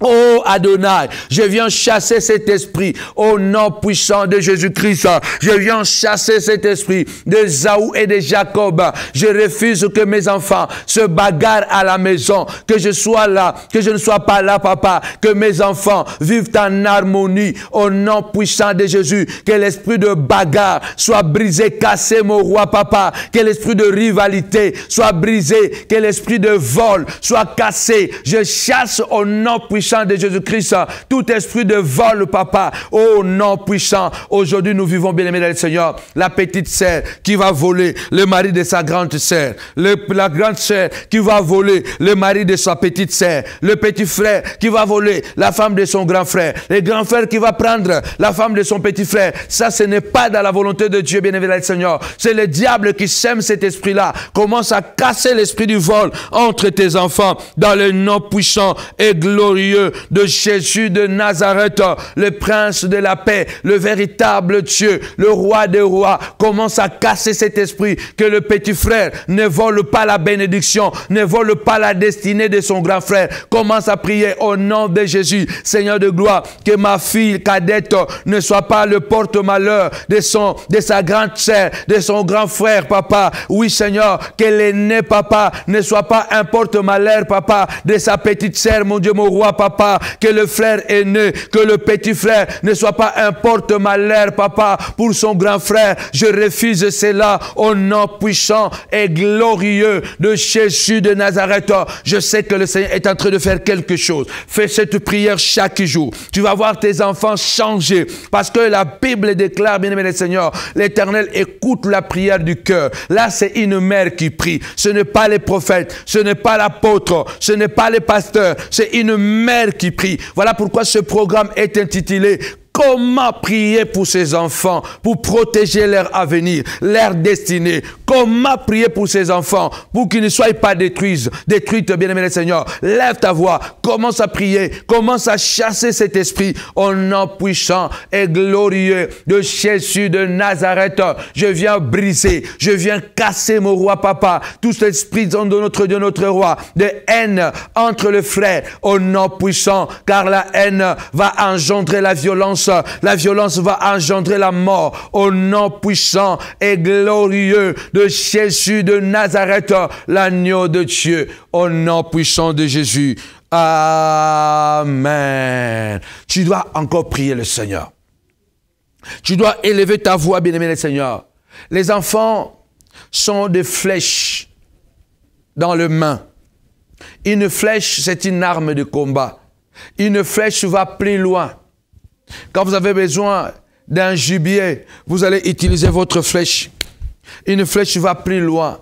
Oh Adonai, je viens chasser cet esprit au nom puissant de Jésus-Christ. Je viens chasser cet esprit de Saül et de Jacob. Je refuse que mes enfants se bagarrent à la maison, que je sois là, que je ne sois pas là, papa. Que mes enfants vivent en harmonie au nom puissant de Jésus. Que l'esprit de bagarre soit brisé, cassé, mon roi, papa. Que l'esprit de rivalité soit brisé, que l'esprit de vol soit cassé. Je chasse au nom puissant de Jésus-Christ, tout esprit de vol, papa, oh nom puissant. Aujourd'hui, nous vivons, bien-aimés dans le Seigneur, la petite sœur qui va voler le mari de sa grande sœur, la grande sœur qui va voler le mari de sa petite sœur, le petit frère qui va voler la femme de son grand frère, le grand frère qui va prendre la femme de son petit frère. Ça, ce n'est pas dans la volonté de Dieu, bien-aimés dans le Seigneur. C'est le diable qui sème cet esprit-là. Commence à casser l'esprit du vol entre tes enfants dans le nom puissant et glorieux de Jésus de Nazareth, le prince de la paix, le véritable Dieu, le roi des rois. Commence à casser cet esprit que le petit frère ne vole pas la bénédiction, ne vole pas la destinée de son grand frère. Commence à prier au nom de Jésus. Seigneur de gloire, que ma fille cadette ne soit pas le porte-malheur de sa grande sœur, de son grand frère, papa. Oui, Seigneur, que l'aîné, papa, ne soit pas un porte-malheur, papa, de sa petite sœur, mon Dieu, mon roi, papa. Que le frère aîné, que le petit frère ne soit pas un porte-malheur, papa, pour son grand frère. Je refuse cela au nom puissant et glorieux de Jésus de Nazareth. Je sais que le Seigneur est en train de faire quelque chose. Fais cette prière chaque jour. Tu vas voir tes enfants changer parce que la Bible déclare, bien-aimé le Seigneur, l'Éternel écoute la prière du cœur. Là, c'est une mère qui prie. Ce n'est pas les prophètes, ce n'est pas l'apôtre, ce n'est pas les pasteurs, c'est une mère qui prie. Voilà pourquoi ce programme est intitulé Comment prier pour ses enfants, pour protéger leur avenir, leur destinée. Comment prier pour ses enfants, pour qu'ils ne soient pas détruits, bien-aimé le Seigneur. Lève ta voix, commence à prier, commence à chasser cet esprit au nom puissant et glorieux de Jésus de Nazareth. Je viens briser, je viens casser, mon roi papa, tout cet esprit de notre Dieu, notre roi, de haine entre les frères au nom puissant, car la haine va engendrer la violence va engendrer la mort au nom puissant et glorieux de Jésus de Nazareth, l'agneau de Dieu, au nom puissant de Jésus. Amen. Tu dois encore prier le Seigneur. Tu dois élever ta voix, bien-aimé le Seigneur. Les enfants sont des flèches dans les mains. Une flèche, c'est une arme de combat. Une flèche va plus loin. Quand vous avez besoin d'un gibier, vous allez utiliser votre flèche. Une flèche va plus loin.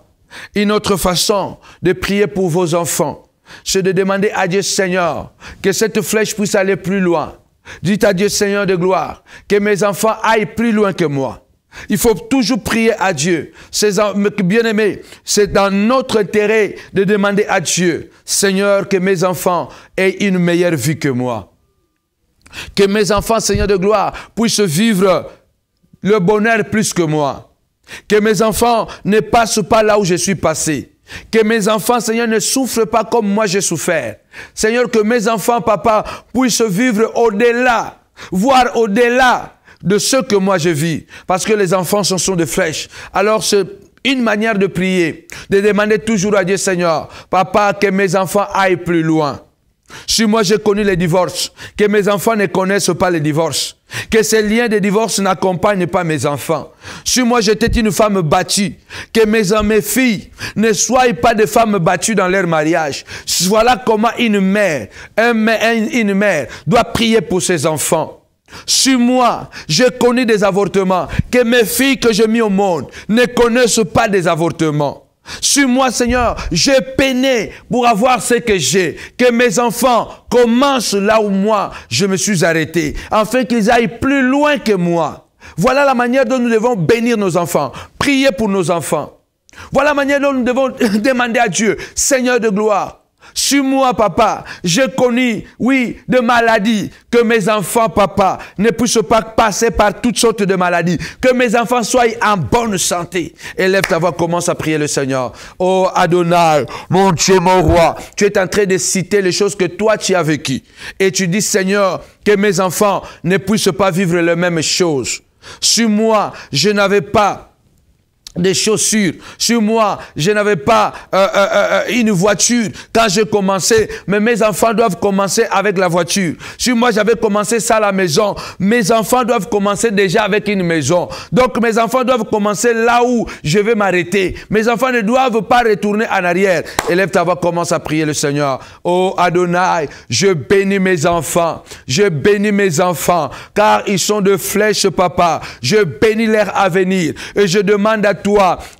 Une autre façon de prier pour vos enfants, c'est de demander à Dieu, Seigneur, que cette flèche puisse aller plus loin. Dites à Dieu, Seigneur de gloire, que mes enfants aillent plus loin que moi. Il faut toujours prier à Dieu. Bien-aimés, c'est dans notre intérêt de demander à Dieu, Seigneur, que mes enfants aient une meilleure vie que moi. Que mes enfants, Seigneur de gloire, puissent vivre le bonheur plus que moi. Que mes enfants ne passent pas là où je suis passé. Que mes enfants, Seigneur, ne souffrent pas comme moi j'ai souffert. Seigneur, que mes enfants, papa, puissent vivre au-delà, voire au-delà de ce que moi je vis. Parce que les enfants, ce sont des flèches. Alors, c'est une manière de prier, de demander toujours à Dieu, Seigneur, papa, que mes enfants aillent plus loin. Si moi j'ai connu les divorces, que mes enfants ne connaissent pas les divorces, que ces liens de divorce n'accompagnent pas mes enfants. Si moi j'étais une femme battue, que mes filles ne soient pas des femmes battues dans leur mariage. Voilà comment une mère doit prier pour ses enfants. Si moi, j'ai connu des avortements, que mes filles que j'ai mis au monde ne connaissent pas des avortements. Si moi, Seigneur, j'ai peiné pour avoir ce que j'ai, que mes enfants commencent là où moi, je me suis arrêté, afin qu'ils aillent plus loin que moi. Voilà la manière dont nous devons bénir nos enfants, prier pour nos enfants. Voilà la manière dont nous devons demander à Dieu, Seigneur de gloire, si moi, papa, j'ai connu, oui, de maladies, que mes enfants, papa, ne puissent pas passer par toutes sortes de maladies, que mes enfants soient en bonne santé. Élève ta voix, commence à prier le Seigneur. Oh Adonai, mon Dieu, mon roi, tu es en train de citer les choses que toi tu as vécues. Et tu dis, Seigneur, que mes enfants ne puissent pas vivre les mêmes choses. Si moi, je n'avais pas des chaussures. Sur moi, je n'avais pas une voiture quand j'ai commencé, mais mes enfants doivent commencer avec la voiture. Sur moi, j'avais commencé ça à la maison. Mes enfants doivent commencer déjà avec une maison. Donc, mes enfants doivent commencer là où je vais m'arrêter. Mes enfants ne doivent pas retourner en arrière. Élève ta voix, commence à prier le Seigneur. Oh Adonai, je bénis mes enfants. Je bénis mes enfants, car ils sont de flèches, papa. Je bénis leur avenir. Et je demande à toi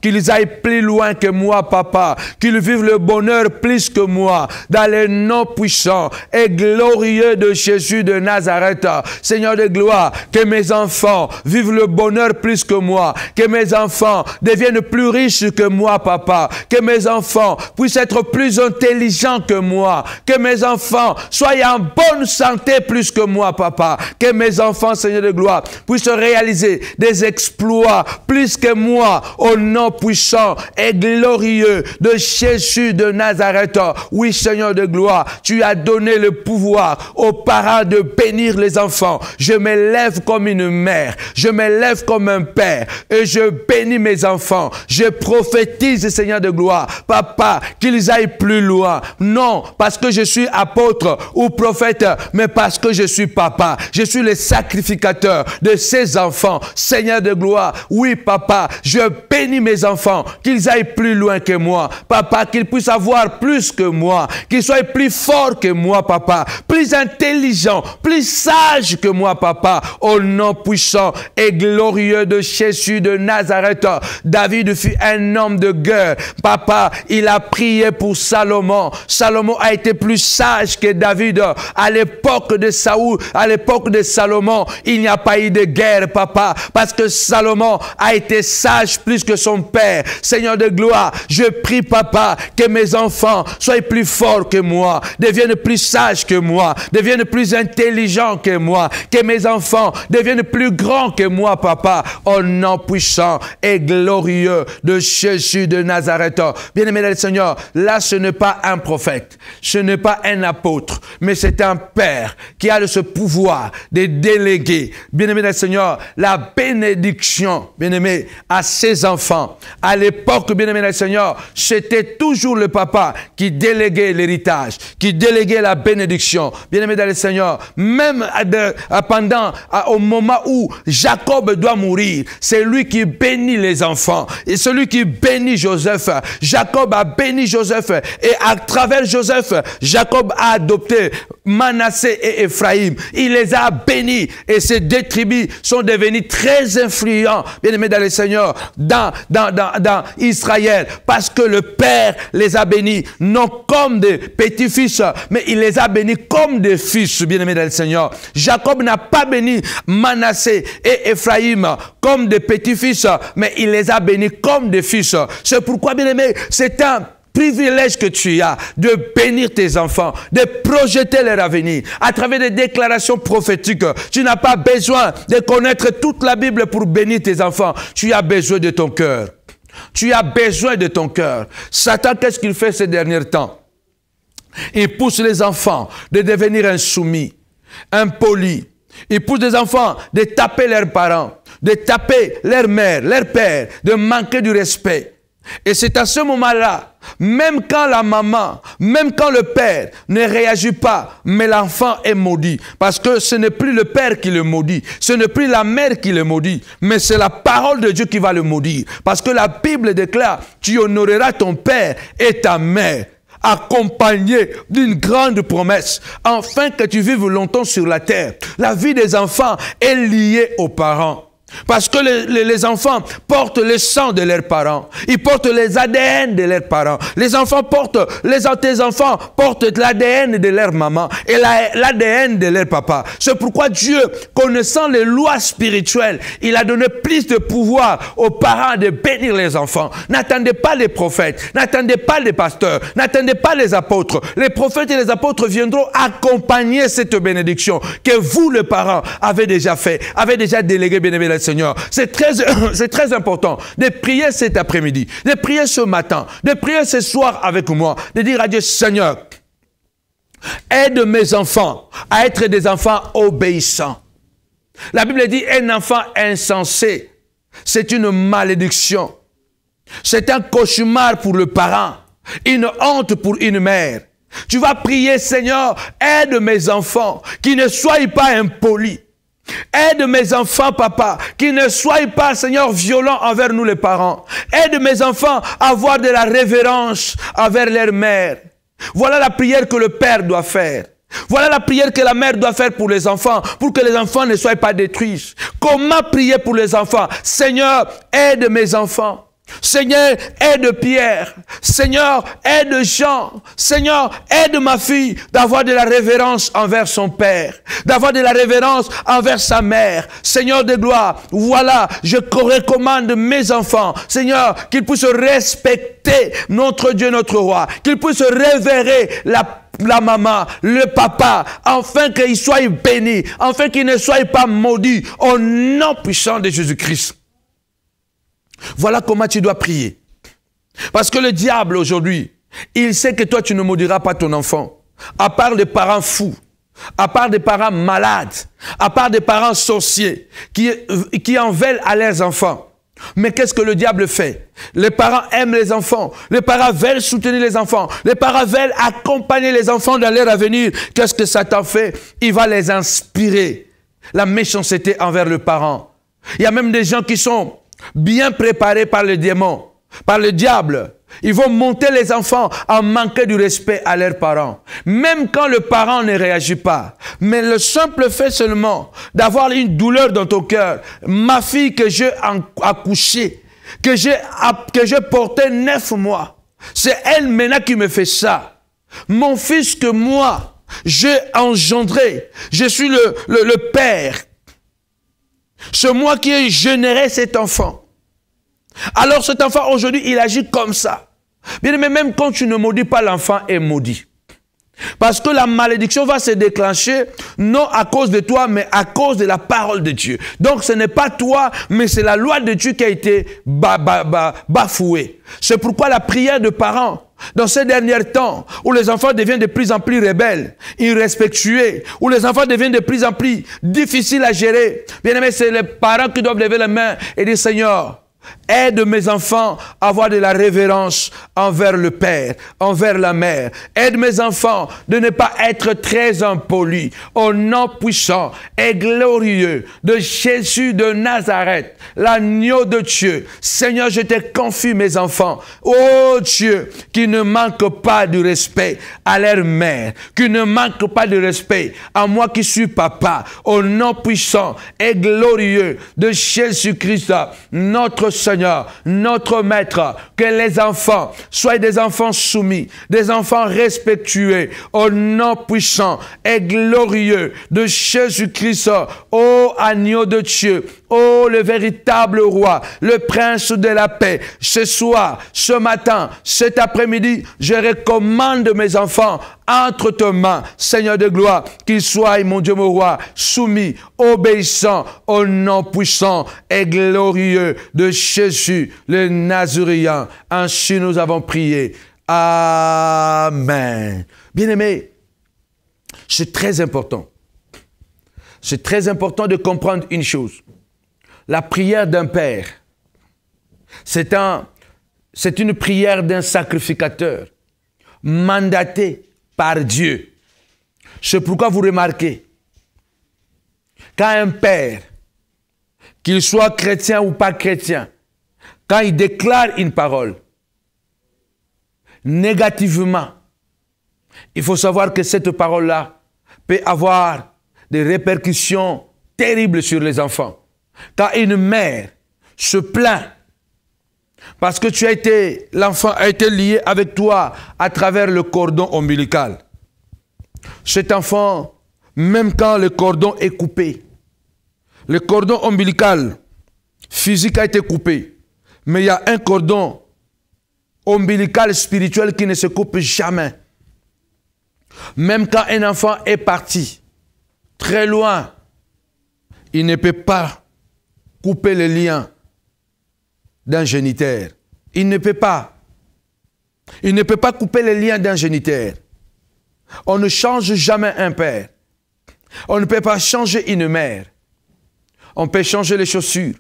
qu'ils aillent plus loin que moi, papa, qu'ils vivent le bonheur plus que moi, dans le nom puissant et glorieux de Jésus de Nazareth. Seigneur de gloire, que mes enfants vivent le bonheur plus que moi, que mes enfants deviennent plus riches que moi, papa, que mes enfants puissent être plus intelligents que moi, que mes enfants soient en bonne santé plus que moi, papa, que mes enfants, Seigneur de gloire, puissent réaliser des exploits plus que moi, au nom puissant et glorieux de Jésus de Nazareth. Oui, Seigneur de gloire, tu as donné le pouvoir aux parents de bénir les enfants. Je me lève comme une mère, je me lève comme un père et je bénis mes enfants. Je prophétise, Seigneur de gloire, papa, qu'ils aillent plus loin. Non, parce que je suis apôtre ou prophète, mais parce que je suis papa. Je suis le sacrificateur de ces enfants. Seigneur de gloire, oui, papa, je bénis mes enfants, qu'ils aillent plus loin que moi. Papa, qu'ils puissent avoir plus que moi, qu'ils soient plus forts que moi, papa, plus intelligents, plus sages que moi, papa, au nom puissant et glorieux de Jésus de Nazareth. David fut un homme de guerre. Papa, il a prié pour Salomon. Salomon a été plus sage que David. À l'époque de Saoul, à l'époque de Salomon, il n'y a pas eu de guerre, papa, parce que Salomon a été sage plus que son père. Seigneur de gloire, je prie, papa, que mes enfants soient plus forts que moi, deviennent plus sages que moi, deviennent plus intelligents que moi, que mes enfants deviennent plus grands que moi, papa, au nom puissant et glorieux de Jésus de Nazareth. Bien-aimé le Seigneur, là ce n'est pas un prophète, ce n'est pas un apôtre, mais c'est un père qui a ce pouvoir de déléguer, bien-aimé le Seigneur, la bénédiction, bien-aimé, à ses les enfants, à l'époque, bien-aimé dans le Seigneur, c'était toujours le papa qui déléguait l'héritage, qui déléguait la bénédiction. Bien-aimé dans le Seigneur, même au moment où Jacob doit mourir, c'est lui qui bénit les enfants. Et celui qui bénit Joseph, Jacob a béni Joseph. Et à travers Joseph, Jacob a adopté Manassé et Ephraïm. Il les a bénis. Et ces deux tribus sont devenus très influents, bien-aimés dans le Seigneur, dans Israël. Parce que le Père les a bénis, non comme des petits-fils, mais il les a bénis comme des fils, bien-aimés dans le Seigneur. Jacob n'a pas béni Manassé et Ephraïm comme des petits-fils, mais il les a bénis comme des fils. C'est pourquoi, bien-aimés, c'est un privilège que tu as de bénir tes enfants, de projeter leur avenir à travers des déclarations prophétiques. Tu n'as pas besoin de connaître toute la Bible pour bénir tes enfants. Tu as besoin de ton cœur. Tu as besoin de ton cœur. Satan, qu'est-ce qu'il fait ces derniers temps? Il pousse les enfants de devenir insoumis, impolis. Il pousse les enfants de taper leurs parents, de taper leur mère, leur père, de manquer du respect. Et c'est à ce moment-là, même quand la maman, même quand le père ne réagit pas, mais l'enfant est maudit. Parce que ce n'est plus le père qui le maudit, ce n'est plus la mère qui le maudit, mais c'est la parole de Dieu qui va le maudire. Parce que la Bible déclare, tu honoreras ton père et ta mère, accompagné d'une grande promesse, afin que tu vives longtemps sur la terre. La vie des enfants est liée aux parents. Parce que les enfants portent le sang de leurs parents. Ils portent les ADN de leurs parents. Tes enfants portent l'ADN de leur maman et l'ADN de leur papa. C'est pourquoi Dieu, connaissant les lois spirituelles, il a donné plus de pouvoir aux parents de bénir les enfants. N'attendez pas les prophètes, n'attendez pas les pasteurs, n'attendez pas les apôtres. Les prophètes et les apôtres viendront accompagner cette bénédiction que vous, les parents, avez déjà fait, avez déjà délégué, bien-aimé Seigneur. C'est très important de prier cet après-midi, de prier ce matin, de prier ce soir avec moi, de dire à Dieu, Seigneur, aide mes enfants à être des enfants obéissants. La Bible dit, un enfant insensé, c'est une malédiction. C'est un cauchemar pour le parent, une honte pour une mère. Tu vas prier, Seigneur, aide mes enfants qui ne soient pas impolis. Aide mes enfants, papa, qui ne soient pas, Seigneur, violents envers nous les parents. Aide mes enfants à avoir de la révérence envers leur mère. Voilà la prière que le père doit faire. Voilà la prière que la mère doit faire pour les enfants, pour que les enfants ne soient pas détruits. Comment prier pour les enfants? Seigneur, aide mes enfants. Seigneur, aide Pierre. Seigneur, aide Jean. Seigneur, aide ma fille d'avoir de la révérence envers son père, d'avoir de la révérence envers sa mère. Seigneur de gloire, voilà, je recommande mes enfants, Seigneur, qu'ils puissent respecter notre Dieu, notre roi, qu'ils puissent révérer la maman, le papa, afin qu'ils soient bénis, afin qu'ils ne soient pas maudits, au nom puissant de Jésus-Christ. Voilà comment tu dois prier. Parce que le diable aujourd'hui, il sait que toi tu ne maudiras pas ton enfant. À part des parents fous, à part des parents malades, à part des parents sorciers qui en veulent à leurs enfants. Mais qu'est-ce que le diable fait? Les parents aiment les enfants, les parents veulent soutenir les enfants, les parents veulent accompagner les enfants dans leur avenir. Qu'est-ce que Satan fait? Il va les inspirer la méchanceté envers le parent. Il y a même des gens qui sont bien préparés par le démon, par le diable. Ils vont monter les enfants en manquant du respect à leurs parents. Même quand le parent ne réagit pas. Mais le simple fait seulement d'avoir une douleur dans ton cœur. Ma fille que j'ai accouchée, que j'ai portée 9 mois. C'est elle maintenant qui me fait ça. Mon fils que moi, j'ai engendré. Je suis le père. C'est moi qui ai généré cet enfant. Alors cet enfant aujourd'hui, il agit comme ça. Bien aimé, même quand tu ne maudis pas, l'enfant est maudit. Parce que la malédiction va se déclencher non à cause de toi, mais à cause de la parole de Dieu. Donc ce n'est pas toi, mais c'est la loi de Dieu qui a été bafouée. C'est pourquoi la prière de parents, dans ces derniers temps, où les enfants deviennent de plus en plus rebelles, irrespectueux, où les enfants deviennent de plus en plus difficiles à gérer, bien aimé, c'est les parents qui doivent lever les mains et dire, Seigneur, Aide mes enfants à avoir de la révérence envers le Père, envers la Mère. Aide mes enfants de ne pas être très impolis. Au nom puissant et glorieux de Jésus de Nazareth, l'agneau de Dieu. Seigneur, je te confie mes enfants. Oh Dieu, qui ne manque pas de respect à leur mère, qui ne manque pas de respect à moi qui suis papa. Au nom puissant et glorieux de Jésus-Christ, notre Seigneur, notre Maître, que les enfants soient des enfants soumis, des enfants respectueux, au nom puissant et glorieux de Jésus-Christ, ô agneau de Dieu, ô le véritable roi, le prince de la paix. Ce soir, ce matin, cet après-midi, je recommande mes enfants entre tes mains, Seigneur de gloire, qu'ils soient, mon Dieu, mon roi, soumis, obéissants au nom puissant et glorieux de Jésus, le Nazaréen. Ainsi nous avons prié. Amen. Bien-aimés, c'est très important. C'est très important de comprendre une chose. La prière d'un père, c'est une prière d'un sacrificateur, mandaté par Dieu. C'est pourquoi vous remarquez, quand un père, qu'il soit chrétien ou pas chrétien, quand il déclare une parole, négativement, il faut savoir que cette parole-là peut avoir des répercussions terribles sur les enfants. Quand une mère se plaint parce que l'enfant a été lié avec toi à travers le cordon ombilical. Cet enfant, même quand le cordon est coupé, le cordon ombilical physique a été coupé, mais il y a un cordon ombilical spirituel qui ne se coupe jamais. Même quand un enfant est parti très loin, il ne peut pas couper le lien d'un géniteur. Il ne peut pas. Il ne peut pas couper le lien d'un géniteur. On ne change jamais un père. On ne peut pas changer une mère. On peut changer les chaussures.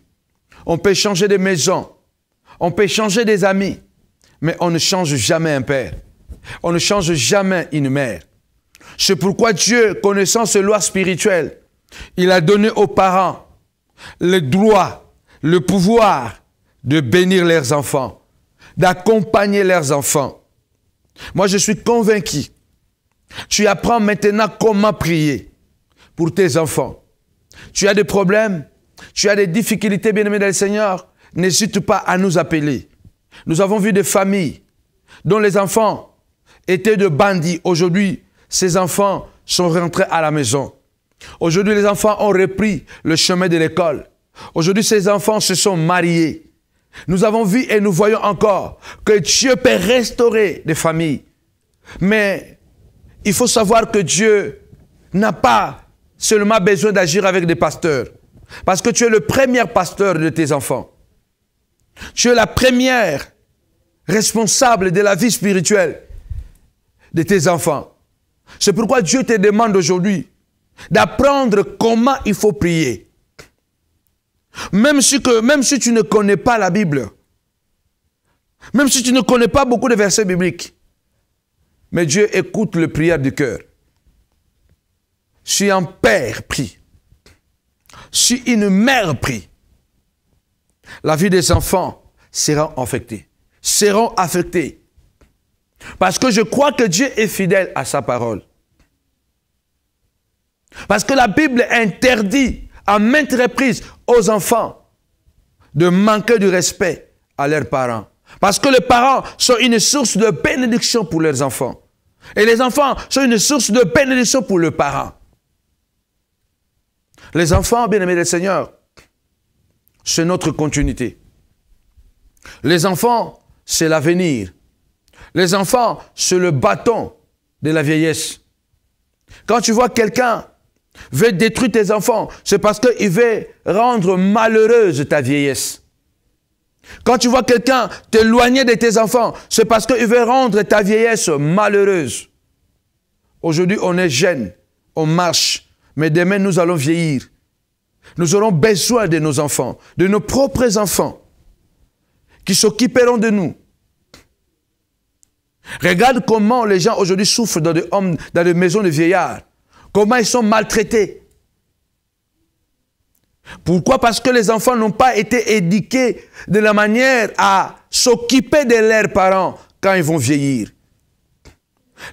On peut changer des maisons. On peut changer des amis. Mais on ne change jamais un père. On ne change jamais une mère. C'est pourquoi Dieu, connaissant ces lois spirituelles, il a donné aux parents le droit, le pouvoir de bénir leurs enfants, d'accompagner leurs enfants. Moi, je suis convaincu. Tu apprends maintenant comment prier pour tes enfants. Tu as des problèmes, tu as des difficultés, bien-aimés dans le Seigneur, n'hésite pas à nous appeler. Nous avons vu des familles dont les enfants étaient de bandits. Aujourd'hui, ces enfants sont rentrés à la maison. Aujourd'hui, les enfants ont repris le chemin de l'école. Aujourd'hui, ces enfants se sont mariés. Nous avons vu et nous voyons encore que Dieu peut restaurer des familles. Mais il faut savoir que Dieu n'a pas seulement besoin d'agir avec des pasteurs. Parce que tu es le premier pasteur de tes enfants. Tu es la première responsable de la vie spirituelle de tes enfants. C'est pourquoi Dieu te demande aujourd'hui d'apprendre comment il faut prier. Même si tu ne connais pas la Bible, même si tu ne connais pas beaucoup de versets bibliques, mais Dieu écoute les prières du cœur. Si un père prie, si une mère prie, la vie des enfants sera affectée. Seront affectés. Parce que je crois que Dieu est fidèle à sa parole. Parce que la Bible interdit à maintes reprises aux enfants de manquer du respect à leurs parents. Parce que les parents sont une source de bénédiction pour leurs enfants. Et les enfants sont une source de bénédiction pour leurs parents. Les enfants, bien-aimés du Seigneur, c'est notre continuité. Les enfants, c'est l'avenir. Les enfants, c'est le bâton de la vieillesse. Quand tu vois quelqu'un veut détruire tes enfants, c'est parce qu'il veut rendre malheureuse ta vieillesse. Quand tu vois quelqu'un t'éloigner de tes enfants, c'est parce qu'il veut rendre ta vieillesse malheureuse. Aujourd'hui, on est jeune, on marche, mais demain, nous allons vieillir. Nous aurons besoin de nos enfants, de nos propres enfants. qui s'occuperont de nous. Regarde comment les gens aujourd'hui souffrent dans des maisons de vieillards. Comment ils sont maltraités. Pourquoi? Parce que les enfants n'ont pas été éduqués de la manière à s'occuper de leurs parents quand ils vont vieillir.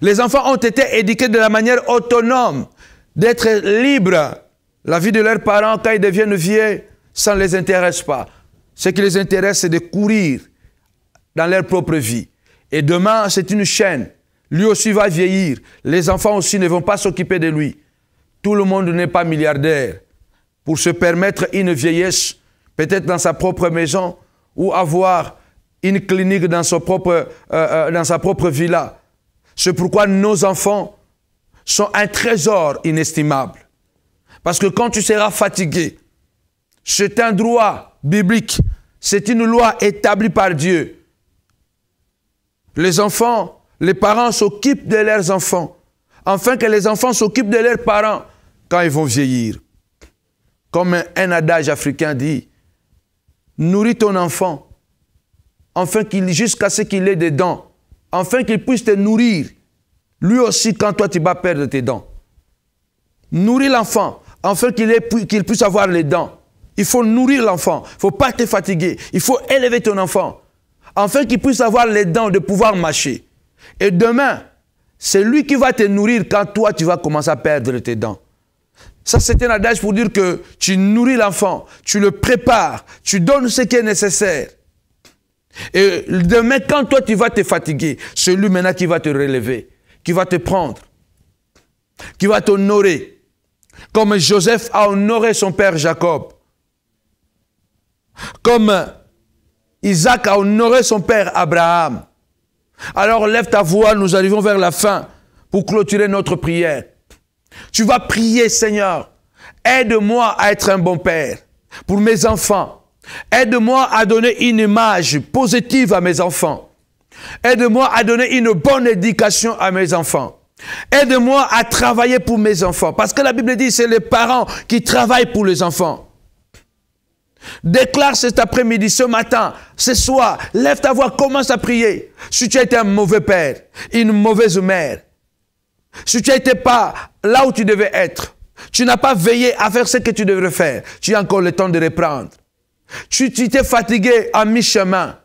Les enfants ont été éduqués de la manière autonome, d'être libres. La vie de leurs parents, quand ils deviennent vieux, ça ne les intéresse pas. Ce qui les intéresse, c'est de courir dans leur propre vie. Et demain, c'est une chaîne. Lui aussi va vieillir. Les enfants aussi ne vont pas s'occuper de lui. Tout le monde n'est pas milliardaire pour se permettre une vieillesse, peut-être dans sa propre maison, ou avoir une clinique dans sa propre villa. C'est pourquoi nos enfants sont un trésor inestimable. Parce que quand tu seras fatigué, c'est un droit biblique, c'est une loi établie par Dieu. Les enfants, les parents s'occupent de leurs enfants, afin que les enfants s'occupent de leurs parents quand ils vont vieillir. Comme un adage africain dit, nourris ton enfant, jusqu'à ce qu'il ait des dents, afin qu'il puisse te nourrir, lui aussi quand toi tu vas perdre tes dents. Nourris l'enfant, afin qu'il puisse avoir les dents. Il faut nourrir l'enfant, il ne faut pas te fatiguer, il faut élever ton enfant, afin qu'il puisse avoir les dents de pouvoir mâcher. Et demain, c'est lui qui va te nourrir quand toi tu vas commencer à perdre tes dents. Ça, c'est un adage pour dire que tu nourris l'enfant, tu le prépares, tu donnes ce qui est nécessaire. Et demain, quand toi, tu vas te fatiguer, c'est lui maintenant qui va te relever, qui va te prendre, qui va t'honorer. Comme Joseph a honoré son père Jacob. Comme Isaac a honoré son père Abraham. Alors lève ta voix, nous arrivons vers la fin pour clôturer notre prière. Tu vas prier, Seigneur, aide-moi à être un bon père pour mes enfants. Aide-moi à donner une image positive à mes enfants. Aide-moi à donner une bonne éducation à mes enfants. Aide-moi à travailler pour mes enfants. Parce que la Bible dit, c'est les parents qui travaillent pour les enfants. Déclare cet après-midi, ce matin, ce soir, lève ta voix, commence à prier. Si tu as été un mauvais père, une mauvaise mère, si tu n'étais pas là où tu devais être, tu n'as pas veillé à faire ce que tu devrais faire, tu as encore le temps de reprendre. Tu t'es fatigué à mi-chemin.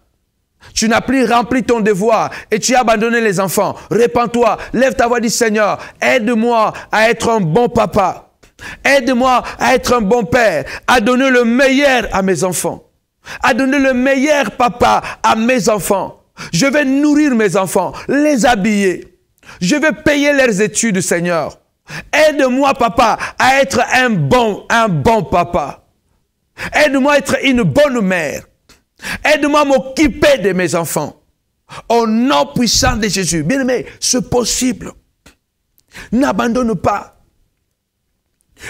Tu n'as plus rempli ton devoir et tu as abandonné les enfants. Répands-toi, lève ta voix, dis Seigneur, aide-moi à être un bon papa. Aide-moi à être un bon père, à donner le meilleur à mes enfants. À donner le meilleur papa à mes enfants. Je vais nourrir mes enfants, les habiller. Je vais payer leurs études, Seigneur. Aide-moi, papa, à être un bon papa. Aide-moi à être une bonne mère. Aide-moi à m'occuper de mes enfants. Au nom puissant de Jésus. Bien-aimé, c'est possible. N'abandonne pas.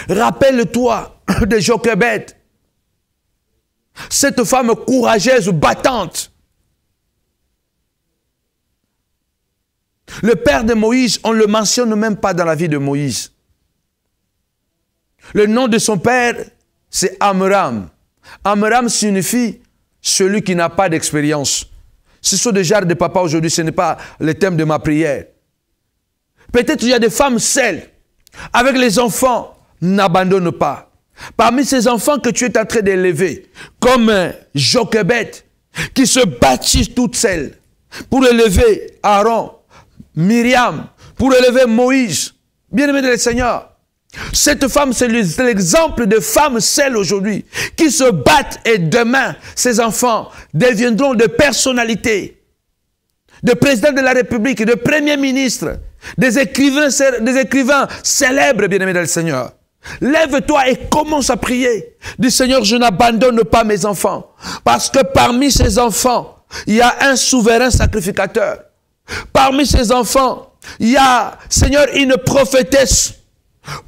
Rappelle-toi de Jochebed. Cette femme courageuse, battante. Le père de Moïse, on ne le mentionne même pas dans la vie de Moïse. Le nom de son père, c'est Amram. Amram signifie celui qui n'a pas d'expérience. Ce sont des genres de papa aujourd'hui, ce n'est pas le thème de ma prière. Peut-être il y a des femmes seules, avec les enfants, n'abandonne pas. Parmi ces enfants que tu es en train d'élever, comme Jochebed, qui se bâtissent toutes seules, pour élever Aaron, Myriam, pour élever Moïse, bien-aimé de Seigneur. Cette femme, c'est l'exemple de femmes seules aujourd'hui, qui se battent et demain, ces enfants deviendront des personnalités, de présidents de la République, de premiers ministres, des écrivains célèbres, bien-aimés dans le Seigneur. Lève-toi et commence à prier. Dis Seigneur, je n'abandonne pas mes enfants, parce que parmi ces enfants, il y a un souverain sacrificateur. Parmi ces enfants, il y a, Seigneur, une prophétesse.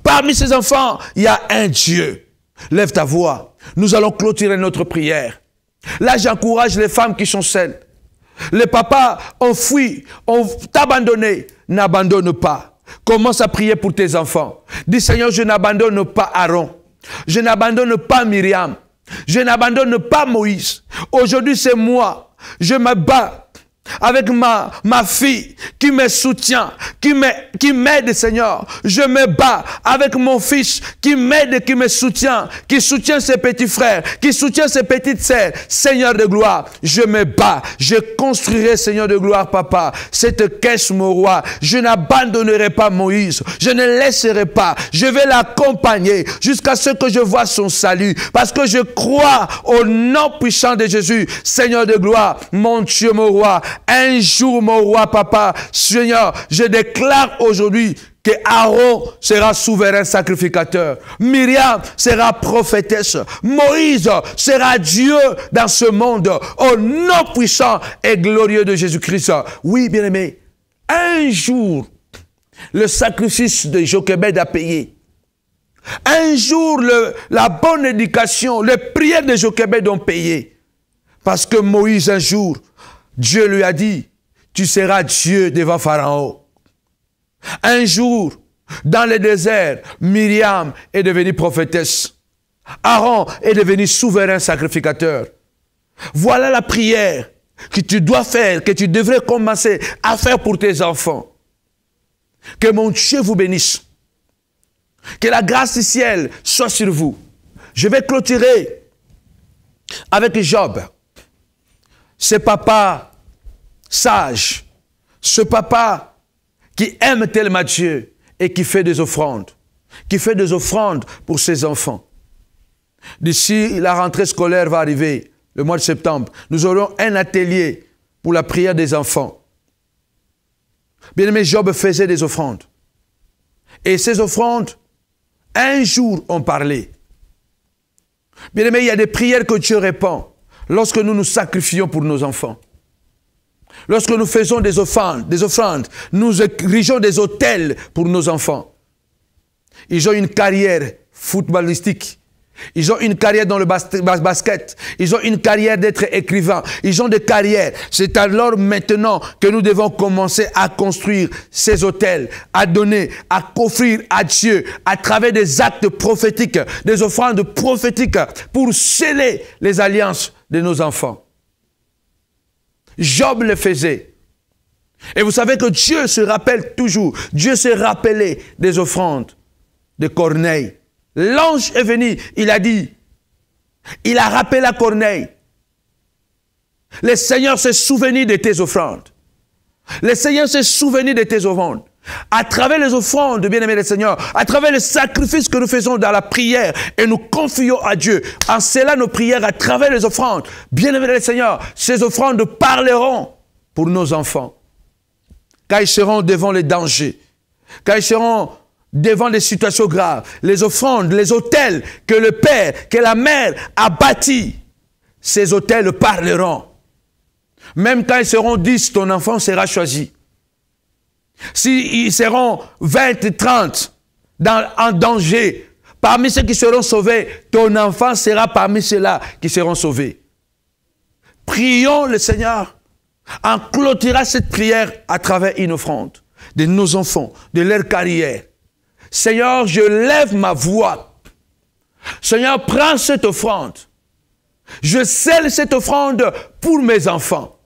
Parmi ces enfants, il y a un Dieu. Lève ta voix. Nous allons clôturer notre prière. Là, j'encourage les femmes qui sont seules. Les papas ont fui, ont abandonné. N'abandonne pas. Commence à prier pour tes enfants. Dis Seigneur, je n'abandonne pas Aaron. Je n'abandonne pas Myriam. Je n'abandonne pas Moïse. Aujourd'hui, c'est moi. Je me bats avec ma fille qui me soutient, qui m'aide, Seigneur. Je me bats avec mon fils qui m'aide, qui me soutient, qui soutient ses petits frères, qui soutient ses petites sœurs. Seigneur de gloire, je me bats. Je construirai, Seigneur de gloire, Papa, cette caisse, mon roi. Je n'abandonnerai pas Moïse. Je ne laisserai pas. Je vais l'accompagner jusqu'à ce que je vois son salut. Parce que je crois au nom puissant de Jésus. Seigneur de gloire, mon Dieu, mon roi. Un jour, mon roi, Papa, Seigneur, je déclare aujourd'hui que Aaron sera souverain sacrificateur. Myriam sera prophétesse. Moïse sera Dieu dans ce monde. Au nom puissant et glorieux de Jésus-Christ. Oui, bien-aimé, un jour, le sacrifice de Jochebed a payé. Un jour, la bonne éducation, les prières de Jochebed ont payé. Parce que Moïse, un jour, Dieu lui a dit, tu seras Dieu devant Pharaon. Un jour, dans le désert, Myriam est devenue prophétesse. Aaron est devenu souverain sacrificateur. Voilà la prière que tu dois faire, que tu devrais commencer à faire pour tes enfants. Que mon Dieu vous bénisse. Que la grâce du ciel soit sur vous. Je vais clôturer avec Job. Ce papa sage, ce papa qui aime tellement Dieu et qui fait des offrandes pour ses enfants. D'ici, la rentrée scolaire va arriver, le mois de septembre. Nous aurons un atelier pour la prière des enfants. Bien-aimé, Job faisait des offrandes. Et ces offrandes, un jour, ont parlé. Bien-aimé, il y a des prières que Dieu répond lorsque nous nous sacrifions pour nos enfants. Lorsque nous faisons des offrandes, nous érigeons des autels pour nos enfants. Ils ont une carrière footballistique. Ils ont une carrière dans le basket. Ils ont une carrière d'être écrivains. Ils ont des carrières. C'est alors maintenant que nous devons commencer à construire ces autels, à donner, à offrir à Dieu à travers des actes prophétiques, des offrandes prophétiques pour sceller les alliances de nos enfants. Job le faisait. Et vous savez que Dieu se rappelle toujours. Dieu s'est rappelé des offrandes de Corneille. L'ange est venu, il a dit, il a rappelé à Corneille. Le Seigneur s'est souvenu de tes offrandes. Le Seigneur s'est souvenu de tes offrandes. À travers les offrandes, bien-aimés le Seigneur, à travers les sacrifices que nous faisons dans la prière et nous confions à Dieu, en cela nos prières à travers les offrandes, bien-aimés le Seigneur, ces offrandes parleront pour nos enfants. Quand ils seront devant les dangers, quand ils seront devant des situations graves, les offrandes, les autels que le père, que la mère a bâtis, ces autels parleront. Même quand ils seront 10, ton enfant sera S'ils seront 20, 30 en danger, parmi ceux qui seront sauvés, ton enfant sera parmi ceux-là qui seront sauvés. Prions le Seigneur. On clôturera cette prière à travers une offrande de nos enfants, de leur carrière. Seigneur, je lève ma voix. Seigneur, prends cette offrande. Je scelle cette offrande pour mes enfants,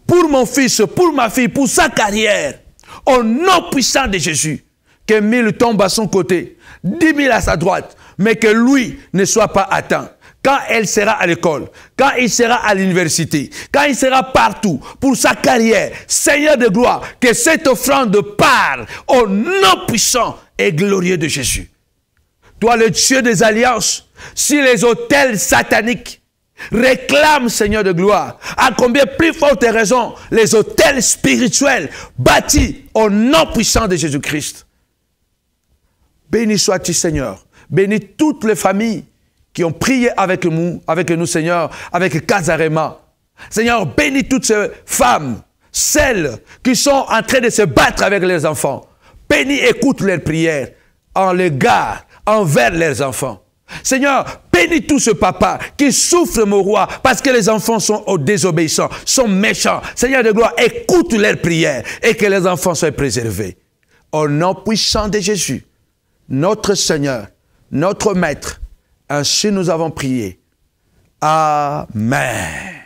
pour mon fils, pour ma fille, pour sa carrière. Au nom puissant de Jésus, que 1000 tombent à son côté, 10 000 à sa droite, mais que lui ne soit pas atteint. Quand elle sera à l'école, quand il sera à l'université, quand il sera partout pour sa carrière, Seigneur de gloire, que cette offrande parle au nom puissant et glorieux de Jésus. Toi, le Dieu des alliances, si les autels sataniques réclament, Seigneur de gloire, à combien plus forte raison les autels spirituels bâtis au nom puissant de Jésus-Christ. Béni sois-tu, Seigneur. Bénis toutes les familles qui ont prié avec nous, Seigneur, avec Kazarema. Seigneur, bénis toutes ces femmes, celles qui sont en train de se battre avec les enfants. Bénis, écoute leurs prières en l'égard, envers leurs enfants. Seigneur, bénis tout ce papa qui souffre, mon roi, parce que les enfants sont désobéissants, sont méchants. Seigneur de gloire, écoute leurs prières et que les enfants soient préservés. Au nom puissant de Jésus, notre Seigneur, notre Maître, ainsi nous avons prié. Amen.